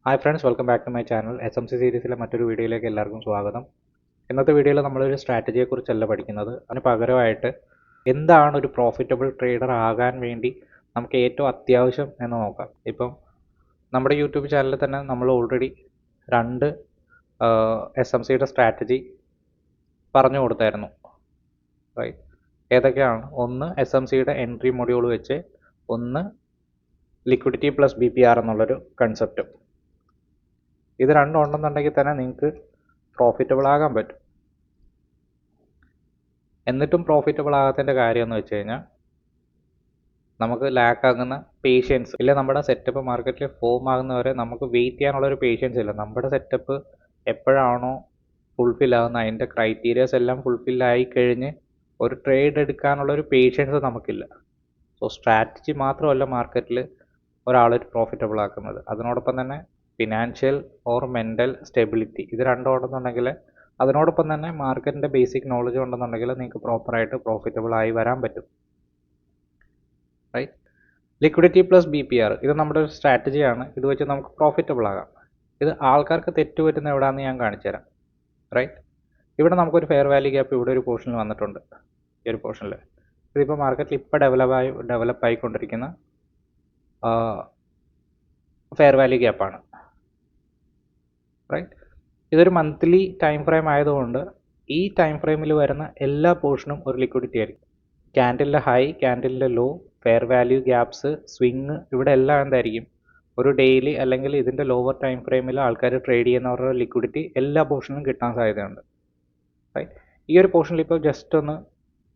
Hi friends, welcome back to my channel. SMC സീരീസിലെ മറ്റൊരു വീഡിയോയിലേക്ക് എല്ലാവർക്കും സ്വാഗതം. ഇന്നത്തെ വീഡിയോയിൽ നമ്മളൊരു സ്ട്രാറ്റജിയെക്കുറിച്ചല്ല പഠിക്കുന്നത്. അതിന് പകരമായിട്ട് എന്താണ് ഒരു പ്രോഫിറ്റബിൾ ട്രേഡർ ആകാൻ വേണ്ടി നമുക്ക് ഏറ്റവും അത്യാവശ്യം എന്ന് നോക്കാം. ഇപ്പം നമ്മുടെ യൂട്യൂബ് ചാനലിൽ തന്നെ നമ്മൾ ഓൾറെഡി 2 SMCയുടെ സ്ട്രാറ്റജി പറഞ്ഞു കൊടുത്തായിരുന്നു, റൈറ്റ്? ഏതൊക്കെയാണ്? ഒന്ന് SMCയുടെ എൻട്രി മൊഡ്യൂൾ വെച്ച്, ഒന്ന് ലിക്വിഡിറ്റി പ്ലസ് BPR എന്നുള്ളൊരു കൺസെപ്റ്റ്. ഇത് രണ്ടും ഉണ്ടെന്നുണ്ടെങ്കിൽ തന്നെ നിങ്ങൾക്ക് പ്രോഫിറ്റബിൾ ആകാൻ പറ്റും. എന്നിട്ടും പ്രോഫിറ്റബിൾ ആകാത്തതിൻ്റെ കാര്യം എന്ന് വെച്ച് കഴിഞ്ഞാൽ നമുക്ക് ലാക്ക് ആകുന്ന പേഷ്യൻസ് ഇല്ല. നമ്മുടെ സെറ്റപ്പ് മാർക്കറ്റിൽ ഫോം ആകുന്നവരെ നമുക്ക് വെയിറ്റ് ചെയ്യാനുള്ളൊരു പേഷ്യൻസ് ഇല്ല. നമ്മുടെ സെറ്റപ്പ് എപ്പോഴാണോ ഫുൾഫിൽ ആകുന്ന, അതിൻ്റെ ക്രൈറ്റീരിയാസ് എല്ലാം ഫുൾഫില്ലായി കഴിഞ്ഞ് ഒരു ട്രേഡ് എടുക്കാനുള്ളൊരു പേഷ്യൻസ് നമുക്കില്ല. സോ സ്ട്രാറ്റജി മാത്രമല്ല മാർക്കറ്റിൽ ഒരാളൊരു പ്രോഫിറ്റബിൾ ആക്കുന്നത്, അതിനോടൊപ്പം തന്നെ ഫിനാൻഷ്യൽ ഓർ മെൻ്റൽ സ്റ്റെബിലിറ്റി, ഇത് രണ്ടും ഉണ്ടെന്നുണ്ടെങ്കിൽ, അതിനോടൊപ്പം തന്നെ മാർക്കറ്റിൻ്റെ ബേസിക് നോളജ് ഉണ്ടെന്നുണ്ടെങ്കിൽ നിങ്ങൾക്ക് പ്രോപ്പറായിട്ട് പ്രോഫിറ്റബിൾ ആയി വരാൻ പറ്റും, റൈറ്റ്? ലിക്വിഡിറ്റി പ്ലസ് BPR ഇത് നമ്മുടെ ഒരു സ്ട്രാറ്റജിയാണ്. ഇത് വെച്ച് നമുക്ക് പ്രോഫിറ്റബിൾ ആകാം. ഇത് ആൾക്കാർക്ക് തെറ്റുപറ്റുന്ന എവിടെയാണെന്ന് ഞാൻ കാണിച്ചു തരാം, റൈറ്റ്? ഇവിടെ നമുക്കൊരു ഫെയർ വാല്യൂ ഗ്യാപ്പ് ഇവിടെ ഒരു പോർഷനിൽ വന്നിട്ടുണ്ട്. ഈ ഒരു പോർഷനിൽ ഇതിപ്പോൾ മാർക്കറ്റിൽ ഇപ്പോൾ ഡെവലപ്പ് ആയിക്കൊണ്ടിരിക്കുന്ന ഫെയർ വാല്യൂ ഗ്യാപ്പാണ്, റൈറ്റ്? ഇതൊരു മന്ത്ലി ടൈം ഫ്രെയിം ആയതുകൊണ്ട് ഈ ടൈം ഫ്രെയിമിൽ വരുന്ന എല്ലാ പോർഷനും ഒരു ലിക്വിഡിറ്റി ആയിരിക്കും. ക്യാൻഡിലിൻ്റെ ഹൈ, ക്യാൻഡിലിൻ്റെ low, fair value gaps, swing, ഇവിടെ എല്ലാം എന്തായിരിക്കും? ഒരു ഡെയിലി അല്ലെങ്കിൽ ഇതിൻ്റെ ലോവർ ടൈം ഫ്രെയിമിൽ ആൾക്കാർ ട്രേഡ് ചെയ്യുന്നവരുടെ ലിക്വിഡിറ്റി എല്ലാ പോർഷനിലും കിട്ടാൻ സാധ്യതയുണ്ട്, റൈറ്റ്? ഈ ഒരു പോർഷനിൽ ഇപ്പോൾ ജസ്റ്റ് ഒന്ന്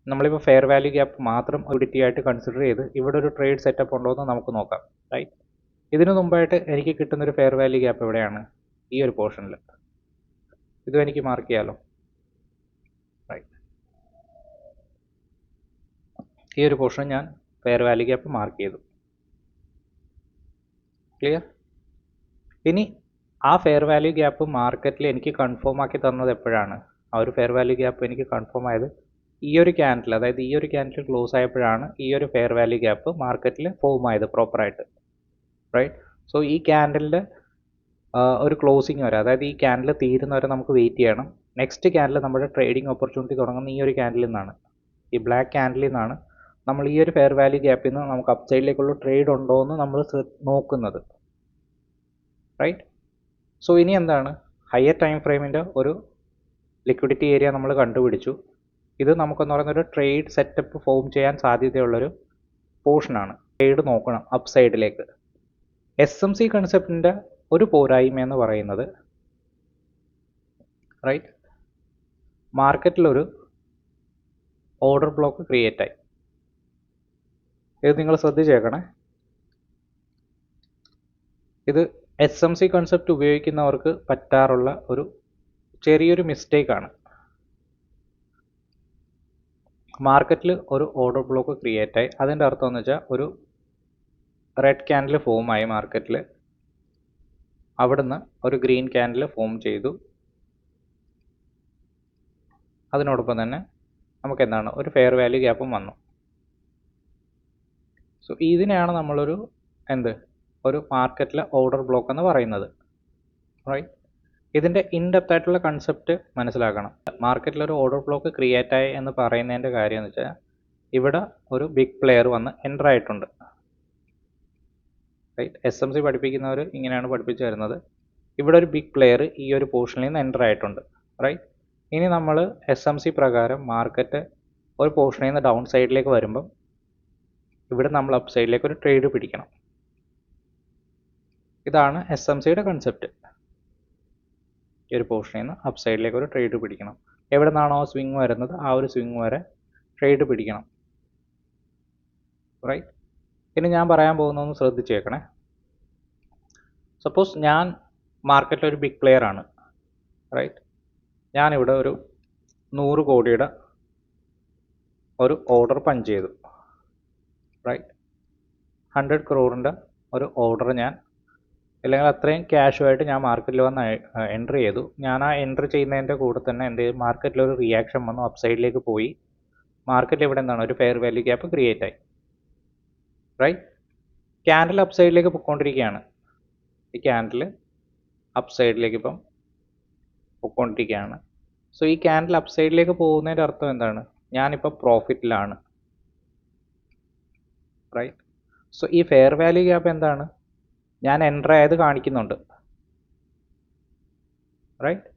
നമ്മളിപ്പോൾ ഫെയർ വാല്യൂ ഗ്യാപ്പ് മാത്രം ലിക്വിഡിറ്റി ആയിട്ട് കൺസിഡർ ചെയ്ത് ഇവിടെ ഒരു ട്രേഡ് സെറ്റപ്പ് ഉണ്ടോ എന്ന് നമുക്ക് നോക്കാം, റൈറ്റ്? ഇതിനു മുമ്പായിട്ട് എനിക്ക് കിട്ടുന്നൊരു ഫെയർ വാല്യൂ ഗ്യാപ്പ് എവിടെയാണ്? ഈ ഒരു പോർഷനിൽ. ഇതും എനിക്ക് മാർക്ക് ചെയ്യാമല്ലോ, റൈറ്റ്? ഈ ഒരു പോർഷൻ ഞാൻ ഫെയർ വാല്യൂ ഗ്യാപ്പ് മാർക്ക് ചെയ്തു. ക്ലിയർ? ഇനി ആ ഫെയർ വാല്യൂ ഗ്യാപ്പ് മാർക്കറ്റിൽ എനിക്ക് കൺഫേം ആക്കി തന്നത് എപ്പോഴാണ്? ആ ഒരു ഫെയർ വാല്യൂ ഗ്യാപ്പ് എനിക്ക് കൺഫേം ആയത് ഈ ഒരു ക്യാൻഡിൽ, അതായത് ഈ ഒരു ക്യാൻഡിൽ ക്ലോസ് ആയപ്പോഴാണ് ഈ ഒരു ഫെയർ വാല്യൂ ഗ്യാപ്പ് മാർക്കറ്റിൽ ഫോം ആയത് പ്രോപ്പറായിട്ട്, റൈറ്റ്? സോ ഈ ക്യാൻഡിലിൻ്റെ ഒരു ക്ലോസിങ് വരെ, അതായത് ഈ ക്യാൻഡിൽ തീരുന്നവരെ നമുക്ക് വെയിറ്റ് ചെയ്യണം. നെക്സ്റ്റ് ക്യാൻഡിൽ നമ്മുടെ ട്രേഡിംഗ് ഓപ്പർച്യൂണിറ്റി തുടങ്ങുന്ന ഈ ഒരു ക്യാൻഡിൽ നിന്നാണ്, ഈ ബ്ലാക്ക് ക്യാൻഡിൽ നിന്നാണ് നമ്മൾ ഈ ഒരു ഫെയർ വാല്യൂ ഗ്യാപ്പിൽ നിന്ന് നമുക്ക് അപ്പ് സൈഡിലേക്കുള്ള ട്രേഡ് ഉണ്ടോ എന്ന് നമ്മൾ നോക്കുന്നത്, റൈറ്റ്? സോ ഇനി എന്താണ്? ഹയർ ടൈം ഫ്രെയിമിൻ്റെ ഒരു ലിക്വിഡിറ്റി ഏരിയ നമ്മൾ കണ്ടുപിടിച്ചു. ഇത് നമുക്കെന്ന് പറയുന്ന ഒരു ട്രേഡ് സെറ്റപ്പ് ഫോം ചെയ്യാൻ സാധ്യതയുള്ളൊരു പോർഷനാണ്. ട്രേഡ് നോക്കണം അപ്പ് സൈഡിലേക്ക്. SMC കൺസെപ്റ്റിൻ്റെ ഒരു പോരായ്മ എന്ന് പറയുന്നത്, റൈറ്റ്, മാർക്കറ്റിലൊരു ഓർഡർ ബ്ലോക്ക് ക്രിയേറ്റ് ആയി. ഇത് നിങ്ങൾ ശ്രദ്ധിച്ചേക്കണേ. ഇത് SMC കൺസെപ്റ്റ് ഉപയോഗിക്കുന്നവർക്ക് പറ്റാറുള്ള ഒരു ചെറിയൊരു മിസ്റ്റേക്കാണ്. മാർക്കറ്റിൽ ഒരു ഓർഡർ ബ്ലോക്ക് ക്രിയേറ്റ് ആയി, അതിൻ്റെ അർത്ഥം എന്ന് വെച്ചാൽ ഒരു റെഡ് ക്യാൻഡിൽ ഫോം ആയി മാർക്കറ്റിൽ, അവിടുന്ന് ഒരു ഗ്രീൻ ക്യാൻഡിൽ ഫോം ചെയ്തു. അതിനോടൊപ്പം തന്നെ നമുക്ക് എന്താണ്? ഒരു ഫെയർ വാല്യൂ ഗ്യാപ്പും വന്നു. സോ ഇതിനെയാണ് നമ്മളൊരു ഒരു മാർക്കറ്റിലെ ഓർഡർ ബ്ലോക്ക് എന്ന് പറയുന്നത്, റൈറ്റ്? ഇതിൻ്റെ ഇൻഡെപ്ത് ആയിട്ടുള്ള കൺസെപ്റ്റ് മനസ്സിലാക്കണം. മാർക്കറ്റിലൊരു ഓർഡർ ബ്ലോക്ക് ക്രിയേറ്റ് ആയി എന്ന് പറയുന്നതിൻ്റെ കാര്യം എന്ന് വെച്ചാൽ ഇവിടെ ഒരു ബിഗ് പ്ലെയർ വന്ന് എൻ്റർ ആയിട്ടുണ്ട്, റൈറ്റ്? SMC പഠിപ്പിക്കുന്നവർ ഇങ്ങനെയാണ് പഠിപ്പിച്ചു തരുന്നത്. ഇവിടെ ഒരു ബിഗ് പ്ലെയർ ഈ ഒരു പോർഷനിൽ നിന്ന് എൻ്റർ ആയിട്ടുണ്ട്, റൈറ്റ്? ഇനി നമ്മൾ SMC പ്രകാരം മാർക്കറ്റ് ഒരു പോർഷനിൽ നിന്ന് ഡൗൺ സൈഡിലേക്ക് വരുമ്പം ഇവിടെ നമ്മൾ അപ്പ് സൈഡിലേക്ക് ഒരു ട്രേഡ് പിടിക്കണം. ഇതാണ് SMCയുടെ കൺസെപ്റ്റ്. ഈ ഒരു പോർഷനിൽ നിന്ന് അപ്പ് സൈഡിലേക്ക് ഒരു ട്രേഡ് പിടിക്കണം. എവിടെ നിന്നാണോ സ്വിങ് വരുന്നത് ആ ഒരു സ്വിങ് വരെ ട്രേഡ് പിടിക്കണം, റൈറ്റ്? ഇനി ഞാൻ പറയാൻ പോകുന്നതൊന്ന് ശ്രദ്ധിച്ചേക്കണേ. സപ്പോസ് ഞാൻ മാർക്കറ്റിലൊരു ബിഗ് പ്ലെയർ ആണ്, റൈറ്റ്? ഞാനിവിടെ ഒരു 100 കോടിയുടെ ഒരു ഓർഡർ പഞ്ച് ചെയ്തു, റൈറ്റ്? 100 crore ഒരു ഓർഡർ ഞാൻ, അല്ലെങ്കിൽ അത്രയും ക്യാഷുമായിട്ട് ഞാൻ മാർക്കറ്റിൽ വന്ന് എൻ്റർ ചെയ്തു. ഞാൻ ആ എൻ്റർ ചെയ്യുന്നതിൻ്റെ കൂടെ തന്നെ എന്ത് ചെയ്തു? മാർക്കറ്റിലൊരു റിയാക്ഷൻ വന്നു, അപ്പ് സൈഡിലേക്ക് പോയി. മാർക്കറ്റിൽ ഇവിടെ എന്താണ്? ഒരു ഫെയർ വാല്യൂ ഗ്യാപ്പ് ക്രിയേറ്റ് ആയി, റൈറ്റ്? ക്യാൻഡിൽ അപ്പ് സൈഡിലേക്ക് പോയിക്കൊണ്ടിരിക്കുകയാണ്. ഈ ക്യാൻഡിൽ അപ്പ് സൈഡിലേക്ക് ഇപ്പം പോയിക്കൊണ്ടിരിക്കുകയാണ്. സോ ഈ ക്യാൻഡിൽ അപ്പ് സൈഡിലേക്ക് പോകുന്നതിൻ്റെ അർത്ഥം എന്താണ്? ഞാനിപ്പോൾ പ്രോഫിറ്റിലാണ്, റൈറ്റ്? സോ ഈ ഫെയർ വാല്യൂ ഗ്യാപ്പ് എന്താണ്? ഞാൻ എൻ്റർ ആയത് കാണിക്കുന്നുണ്ട്, റൈറ്റ്?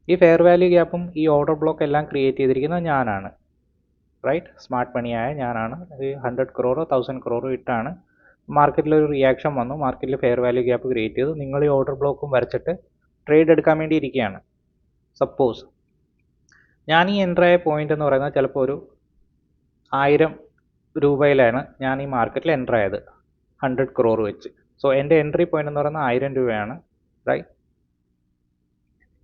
ഈ ഫെയർ വാല്യൂ ഗ്യാപ്പും ഈ ഓർഡർ ബ്ലോക്ക് എല്ലാം ക്രിയേറ്റ് ചെയ്തിരിക്കുന്നത് ഞാനാണ്, റൈറ്റ്? സ്മാർട്ട് മണിയായ ഞാനാണ്. 100 crore 1000 crore ഇട്ടാണ് മാർക്കറ്റിലൊരു റിയാക്ഷൻ വന്നു, മാർക്കറ്റിൽ ഫെയർ വാല്യൂ ഗ്യാപ്പ് ക്രിയേറ്റ് ചെയ്തു. നിങ്ങൾ ഈ ഓർഡർ ബ്ലോക്കും വരച്ചിട്ട് ട്രേഡ് എടുക്കാൻ വേണ്ടി ഇരിക്കുകയാണ്. സപ്പോസ് ഞാൻ ഈ എൻ്റർ ആയ പോയിന്റ് എന്ന് പറയുന്നത് ചിലപ്പോൾ ഒരു 1000 രൂപയിലാണ് ഞാൻ ഈ മാർക്കറ്റിൽ എൻ്റർ ആയത്, 100 crore വെച്ച്. സോ എൻ്റെ എൻട്രി പോയിന്റ് എന്ന് പറയുന്നത് 1000 രൂപയാണ്, റൈറ്റ്?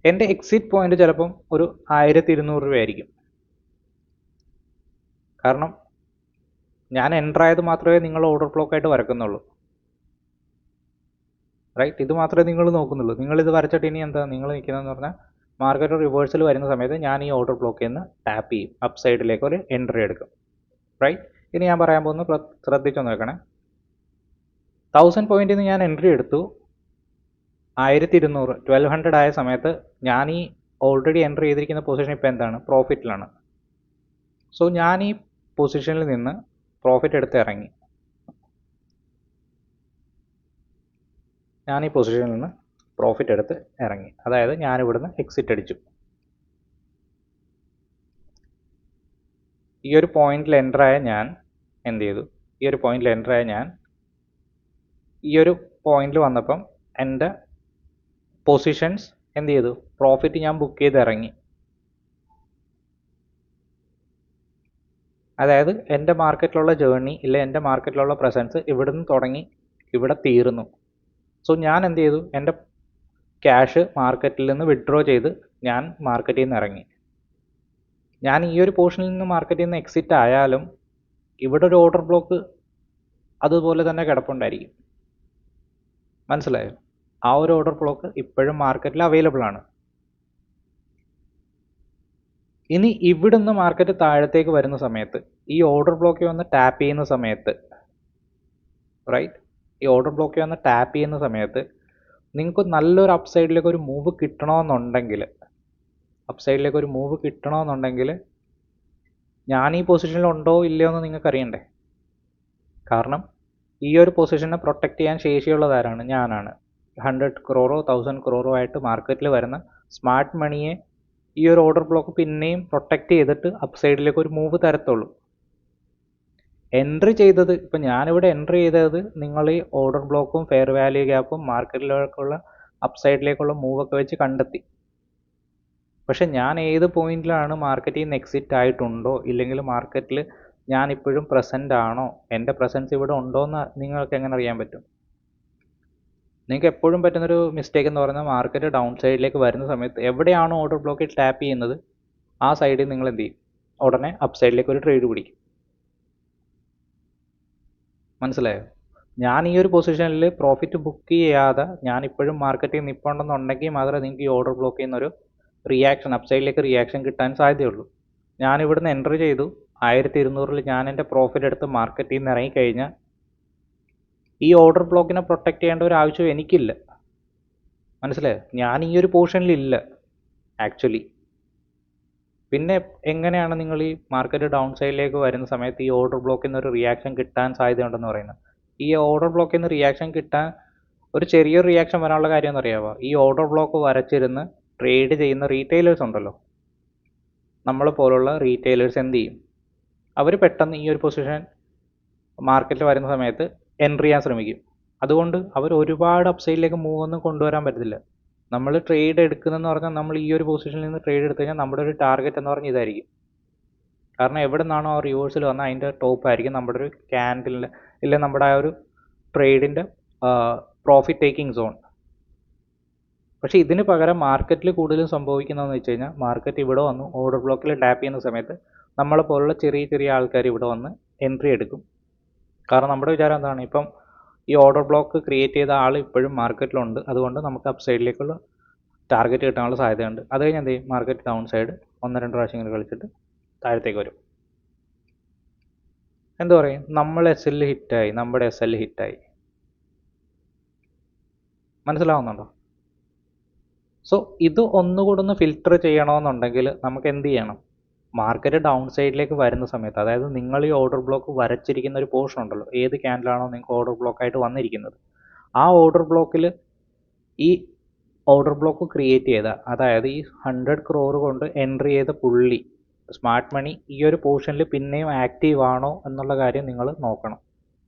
എൻ്റെ എക്സിറ്റ് പോയിന്റ് ചിലപ്പം ഒരു 1200 രൂപയായിരിക്കും. കാരണം ഞാൻ എൻ്റർ ആയത് മാത്രമേ നിങ്ങൾ ഓർഡർ ബ്ലോക്കായിട്ട് വരക്കുന്നുള്ളൂ, റൈറ്റ്? ഇത് മാത്രമേ നിങ്ങൾ നോക്കുന്നുള്ളൂ. നിങ്ങളിത് വരച്ചിട്ട് ഇനി എന്താ നിങ്ങൾ നിൽക്കുന്നതെന്ന് പറഞ്ഞാൽ മാർക്കറ്റ് റിവേഴ്സൽ വരുന്ന സമയത്ത് ഞാൻ ഈ ഓർഡർ ബ്ലോക്കിൽ നിന്ന് ടാപ്പ് ചെയ്യും, അപ്പ് സൈഡിലേക്ക് ഒരു എൻട്രി എടുക്കും, റൈറ്റ്? ഇനി ഞാൻ പറയാൻ പോകുന്നത് ശ്രദ്ധിച്ചു നോക്കണേ. 1000 പോയിന്റിൽ നിന്ന് ഞാൻ എൻട്രി എടുത്തു, 1200 1200 ആയ സമയത്ത് ഞാൻ ഈ ഓൾറെഡി എൻട്രി ചെയ്തിരിക്കുന്ന പൊസിഷൻ ഇപ്പോൾ എന്താണ്? പ്രോഫിറ്റിലാണ്. സോ ഞാൻ ഈ പൊസിഷനിൽ നിന്ന് പ്രോഫിറ്റ് എടുത്ത് ഇറങ്ങി, അതായത് ഞാനിവിടുന്ന് എക്സിറ്റ് അടിച്ചു. ഈ ഒരു പോയിന്റിൽ എൻ്റർ ആയ ഞാൻ എന്ത് ചെയ്തു? ഈ ഒരു പോയിന്റിൽ വന്നപ്പം എൻ്റെ പൊസിഷൻസ് എന്ത് ചെയ്തു? പ്രോഫിറ്റ് ഞാൻ ബുക്ക് ചെയ്ത് ഇറങ്ങി. അതായത് എൻ്റെ മാർക്കറ്റിലുള്ള ജേർണി ഇല്ല, എൻ്റെ മാർക്കറ്റിലുള്ള പ്രസൻസ് ഇവിടുന്ന് തുടങ്ങി ഇവിടെ തീർന്നു. സോ ഞാൻ എന്ത് ചെയ്തു? എൻ്റെ ക്യാഷ് മാർക്കറ്റിൽ നിന്ന് വിഡ്രോ ചെയ്ത് ഞാൻ മാർക്കറ്റിൽ നിന്ന് ഇറങ്ങി. ഞാൻ ഈ ഒരു പോർഷനിൽ നിന്ന് മാർക്കറ്റിൽ നിന്ന് എക്സിറ്റ് ആയാലും ഇവിടെ ഒരു ഓർഡർ ബ്ലോക്ക് അതുപോലെ തന്നെ കിടപ്പുണ്ടായിരിക്കും. മനസ്സിലായോ? ആ ഒരു ഓർഡർ ബ്ലോക്ക് ഇപ്പോഴും മാർക്കറ്റിൽ അവൈലബിൾ ആണ്. ഇനി ഇവിടുന്ന് മാർക്കറ്റ് താഴത്തേക്ക് വരുന്ന സമയത്ത് ഈ ഓർഡർ ബ്ലോക്കിൽ വന്ന് ടാപ്പ് ചെയ്യുന്ന സമയത്ത്, റൈറ്റ്? ഈ ഓർഡർ ബ്ലോക്കിൽ വന്ന് ടാപ്പ് ചെയ്യുന്ന സമയത്ത് നിങ്ങൾക്ക് നല്ലൊരു അപ്പ് സൈഡിലേക്ക് ഒരു മൂവ് കിട്ടണമെന്നുണ്ടെങ്കിൽ ഞാൻ ഈ പൊസിഷനിൽ ഉണ്ടോ ഇല്ലയോ എന്ന് നിങ്ങൾക്ക് അറിയണ്ടേ? കാരണം ഈ ഒരു പൊസിഷനെ പ്രൊട്ടക്റ്റ് ചെയ്യാൻ ശേഷിയുള്ളത് ആരാണ്? ഞാനാണ്. 100 crore 1000 crore ആയിട്ട് മാർക്കറ്റിൽ വരുന്ന സ്മാർട്ട് മണിയെ ഈ ഒരു ഓർഡർ ബ്ലോക്ക് പിന്നെയും പ്രൊട്ടക്റ്റ് ചെയ്തിട്ട് അപ്പ് സൈഡിലേക്ക് ഒരു മൂവ് തരത്തുള്ളൂ. എൻട്രി ചെയ്തത് ഇപ്പം ഞാനിവിടെ എൻട്രി ചെയ്തത് നിങ്ങൾ ഈ ഓർഡർ ബ്ലോക്കും ഫെയർ വാല്യൂ ഗ്യാപ്പും മാർക്കറ്റിലേക്കുള്ള അപ്പ് സൈഡിലേക്കുള്ള മൂവൊക്കെ വെച്ച് കണ്ടെത്തി. പക്ഷെ ഞാൻ ഏത് പോയിന്റിലാണ് മാർക്കറ്റിൽ നിന്ന് എക്സിറ്റ് ആയിട്ടുണ്ടോ ഇല്ലെങ്കിൽ മാർക്കറ്റിൽ ഞാൻ ഇപ്പോഴും പ്രസൻ്റ് ആണോ, എൻ്റെ പ്രസൻസ് ഇവിടെ ഉണ്ടോ എന്ന് നിങ്ങൾക്ക് എങ്ങനെ അറിയാൻ പറ്റും? നിങ്ങൾക്ക് എപ്പോഴും പറ്റുന്നൊരു മിസ്റ്റേക്ക് എന്ന് പറയുന്നത് മാർക്കറ്റ് ഡൗൺ സൈഡിലേക്ക് വരുന്ന സമയത്ത് എവിടെയാണോ ഓർഡർ ബ്ലോക്കിൽ ടാപ്പ് ചെയ്യുന്നത് ആ സൈഡിൽ നിങ്ങൾ എന്ത് ചെയ്യും? ഉടനെ അപ്പ് സൈഡിലേക്ക് ഒരു ട്രേഡ് പിടിക്കും. മനസ്സിലായോ? ഞാൻ ഈ ഒരു പൊസിഷനിൽ പ്രോഫിറ്റ് ബുക്ക് ചെയ്യാതെ ഞാൻ ഇപ്പോഴും മാർക്കറ്റിൽ നിൽപ്പുണ്ടെന്നുണ്ടെങ്കിൽ മാത്രമേ നിങ്ങൾക്ക് ഈ ഓർഡർ ബ്ലോക്കിൽ നിന്നൊരു റിയാക്ഷൻ അപ്പ് സൈഡിലേക്ക് റിയാക്ഷൻ കിട്ടാൻ സാധ്യതയുള്ളൂ. ഞാനിവിടുന്ന് എൻട്രി ചെയ്തു, 1200 ഞാൻ എൻ്റെ പ്രോഫിറ്റ് എടുത്ത് മാർക്കറ്റിൽ നിന്ന് ഇറങ്ങിക്കഴിഞ്ഞാൽ ഈ ഓർഡർ ബ്ലോക്കിനെ പ്രൊട്ടക്റ്റ് ചെയ്യേണ്ട ഒരു ആവശ്യം എനിക്കില്ല. മനസ്സിലായോ? ഞാൻ ഈ ഒരു പോർഷനിലില്ല ആക്ച്വലി. പിന്നെ എങ്ങനെയാണ് നിങ്ങൾ ഈ മാർക്കറ്റ് ഡൗൺ സൈഡിലേക്ക് വരുന്ന സമയത്ത് ഈ ഓർഡർ ബ്ലോക്കിൽ നിന്ന് ഒരു റിയാക്ഷൻ കിട്ടാൻ സാധ്യതയുണ്ടെന്ന് പറയുന്നത്? ഈ ഓർഡർ ബ്ലോക്കിൽ നിന്ന് റിയാക്ഷൻ കിട്ടാൻ ഒരു ചെറിയൊരു റിയാക്ഷൻ വരാനുള്ള കാര്യം എന്നറിയാമോ? ഈ ഓർഡർ ബ്ലോക്ക് വരച്ചിരുന്ന് ട്രേഡ് ചെയ്യുന്ന റീറ്റെയിലേഴ്സ് ഉണ്ടല്ലോ, നമ്മളെ പോലുള്ള റീറ്റെയിലേഴ്സ് എന്ത് ചെയ്യും? അവർ പെട്ടെന്ന് ഈ ഒരു പൊസിഷൻ മാർക്കറ്റിൽ വരുന്ന സമയത്ത് എൻട്രി ചെയ്യാൻ ശ്രമിക്കും. അതുകൊണ്ട് അവർ ഒരുപാട് അപ്സൈഡിലേക്ക് മൂവ് ഒന്നും കൊണ്ടുവരാൻ പറ്റത്തില്ല. നമ്മൾ ട്രേഡ് എടുക്കുന്നതെന്ന് പറഞ്ഞാൽ നമ്മൾ ഈ ഒരു പൊസിഷനിൽ നിന്ന് ട്രേഡ് എടുത്തു കഴിഞ്ഞാൽ നമ്മുടെ ഒരു ടാർഗറ്റ് എന്ന് പറഞ്ഞാൽ ഇതായിരിക്കും. കാരണം എവിടെ നിന്നാണോ ആ റിവേഴ്സിൽ വന്നാൽ അതിൻ്റെ ടോപ്പ് ആയിരിക്കും നമ്മുടെ ഒരു ക്യാൻഡിലിൻ്റെ ഇല്ല നമ്മുടെ ആ ഒരു ട്രേഡിൻ്റെ പ്രോഫിറ്റ് ടേക്കിംഗ് സോൺ. പക്ഷേ ഇതിന് പകരം മാർക്കറ്റിൽ കൂടുതലും സംഭവിക്കുന്നതെന്ന് വെച്ച് കഴിഞ്ഞാൽ മാർക്കറ്റ് ഇവിടെ വന്നു ഓർഡർ ബ്ലോക്കിൽ ടാപ്പ് ചെയ്യുന്ന സമയത്ത് നമ്മളെ പോലുള്ള ചെറിയ ചെറിയ ആൾക്കാർ ഇവിടെ വന്ന് എൻട്രി എടുക്കും. കാരണം നമ്മുടെ വിചാരം എന്താണ്? ഇപ്പം ഈ ഓർഡർ ബ്ലോക്ക് ക്രിയേറ്റ് ചെയ്ത ആൾ ഇപ്പോഴും മാർക്കറ്റിലുണ്ട്, അതുകൊണ്ട് നമുക്ക് അപ്പ് സൈഡിലേക്കുള്ള ടാർഗറ്റ് കിട്ടാനുള്ള സാധ്യതയുണ്ട്. അത് കഴിഞ്ഞ് എന്ത് ചെയ്യും? മാർക്കറ്റ് ഡൗൺ സൈഡ് 1-2 പ്രാവശ്യം ഇങ്ങനെ കളിച്ചിട്ട് താഴത്തേക്ക് വരും. എന്തു പറയും? നമ്മുടെ എസ് എൽ ഹിറ്റായി. മനസ്സിലാവുന്നുണ്ടോ? സോ ഇത് ഒന്നുകൂടെ ഒന്ന് ഫിൽറ്റർ ചെയ്യണമെന്നുണ്ടെങ്കിൽ നമുക്ക് എന്ത് ചെയ്യണം? മാർക്കറ്റ് ഡൗൺ സൈഡിലേക്ക് വരുന്ന സമയത്ത്, അതായത് നിങ്ങൾ ഈ ഓർഡർ ബ്ലോക്ക് വരച്ചിരിക്കുന്ന ഒരു പോർഷൻ ഉണ്ടല്ലോ, ഏത് ക്യാൻഡിലാണോ നിങ്ങൾക്ക് ഓർഡർ ബ്ലോക്ക് ആയിട്ട് വന്നിരിക്കുന്നത്, ആ ഓർഡർ ബ്ലോക്കിൽ ഈ ഓർഡർ ബ്ലോക്ക് ക്രിയേറ്റ് ചെയ്ത, അതായത് ഈ 100 crore കൊണ്ട് എൻട്രി ചെയ്ത പുള്ളി സ്മാർട്ട് മണി ഈ ഒരു പോർഷനിൽ പിന്നെയും ആക്റ്റീവ് ആണോ എന്നുള്ള കാര്യം നിങ്ങൾ നോക്കണം.